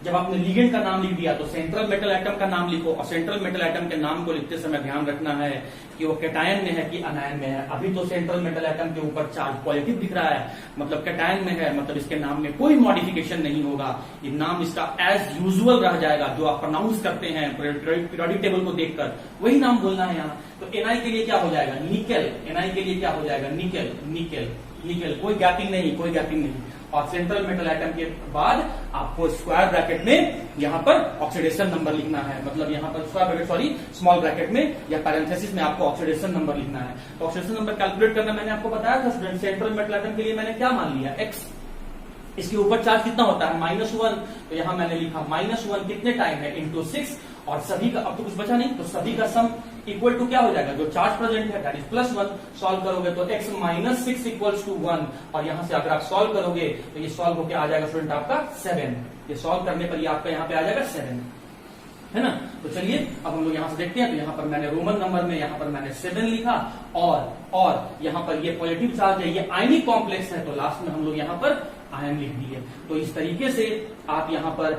Speaker 1: जब आपने लिगेंड का नाम लिख दिया तो सेंट्रल मेटल एटम का नाम लिखो, और सेंट्रल मेटल एटम के नाम को लिखते समय ध्यान रखना है कि वो कैटायन में है कि अनायन में है। अभी तो सेंट्रल मेटल एटम के ऊपर चार्ज पॉजिटिव दिख रहा है, मतलब कैटायन में है, मतलब इसके नाम में कोई मॉडिफिकेशन नहीं होगा। ये नाम इसका एज यूजुअल रह जाएगा, जो आप प्रोनाउंस करते हैं पीरियोडिक टेबल को देखकर, वही नाम बोलना है यहाँ। तो Na के लिए क्या हो जाएगा, निकेल। Na के लिए क्या हो जाएगा, निकेल, निकेल, निकेल। कोई गैपिंग नहीं, कोई गैपिंग नहीं। और सेंट्रल मेटल एटम के बाद आपको स्क्वायर ब्रैकेट में यहाँ पर ऑक्सीडेशन नंबर लिखना है, मतलब यहाँ पर square bracket sorry small bracket में या पैरेंथेसिस में आपको ऑक्सीडेशन नंबर लिखना है। तो ऑक्सीडेशन नंबर कैलकुलेट करना मैंने आपको बताया था स्टूडेंट। सेंट्रल मेटल एटम के लिए मैंने क्या मान लिया, x। इसके ऊपर चार्ज कितना होता है, -1, तो यहाँ मैंने लिखा -1 कितने टाइम है, इंटू 6। और सभी का, अब तो कुछ बचा नहीं, तो सभी का सम इक्वल टू क्या हो जाएगा, जो चार्ज प्रेजेंट है दैट इज +1। सॉल्व करोगे तो x - 6 इक्वल्स टू 1, और यहां से अगर आप सॉल्व करोगे तो ये सॉल्व होकर आ जाएगा स्टूडेंट आपका 7। ये सॉल्व करने पर ये आपका यहाँ पे आ जाएगा 7, है ना। तो चलिए अब हम लोग यहां से देखते हैं। तो यहाँ पर मैंने रोमन नंबर में यहाँ पर मैंने 7 लिखा, और यहाँ पर ये पॉजिटिव चार्ज है, ये आयनिक कॉम्प्लेक्स है, तो लास्ट में हम लोग यहाँ पर आयन लिख दिए। तो इस तरीके से आप यहाँ पर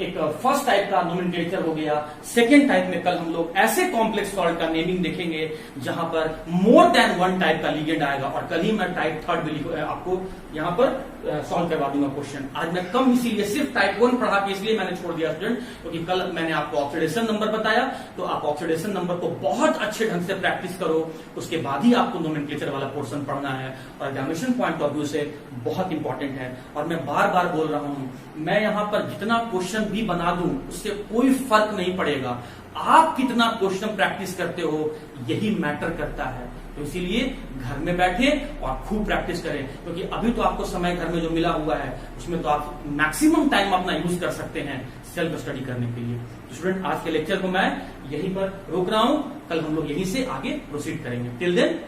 Speaker 1: एक फर्स्ट टाइप का नोमेनक्लेचर हो गया। सेकेंड टाइप में कल हम लोग ऐसे कॉम्प्लेक्स सॉल्ट का नेमिंग देखेंगे जहां पर मोर देन 1 टाइप का लिगेंड आएगा, और कल ही मैं टाइप 3 भी आपको यहाँ पर सॉल्व करवा दूंगा क्वेश्चन। आज मैं कम इसीलिए सिर्फ टाइप 1 पढ़ा के इसलिए मैंने छोड़ दिया स्टूडेंट, क्योंकि कल मैंने आपको ऑक्सीडेशन नंबर बताया। तो आप ऑक्सीडेशन नंबर को बहुत अच्छे ढंग से प्रैक्टिस करो, उसके बाद ही आपको नोमेनक्लेचर वाला पोर्शन पढ़ना है, और एग्जामिनेशन पॉइंट ऑफ व्यू से बहुत इंपॉर्टेंट है। और मैं बार बार बोल रहा हूं मैं यहां पर जितना क्वेश्चन भी बना दूं उससे कोई फर्क नहीं पड़ेगा। आप कितना क्वेश्चन प्रैक्टिस करते हो यही मैटर करता है। तो इसीलिए घर में बैठे और खूब प्रैक्टिस करें, क्योंकि अभी तो आपको समय घर में जो मिला हुआ है उसमें तो आप मैक्सिमम टाइम अपना यूज कर सकते हैं सेल्फ स्टडी करने के लिए। तो स्टूडेंट, आज के लेक्चर को मैं यहीं पर रोक रहा हूं, कल हम लोग यहीं से आगे प्रोसीड करेंगे। Till then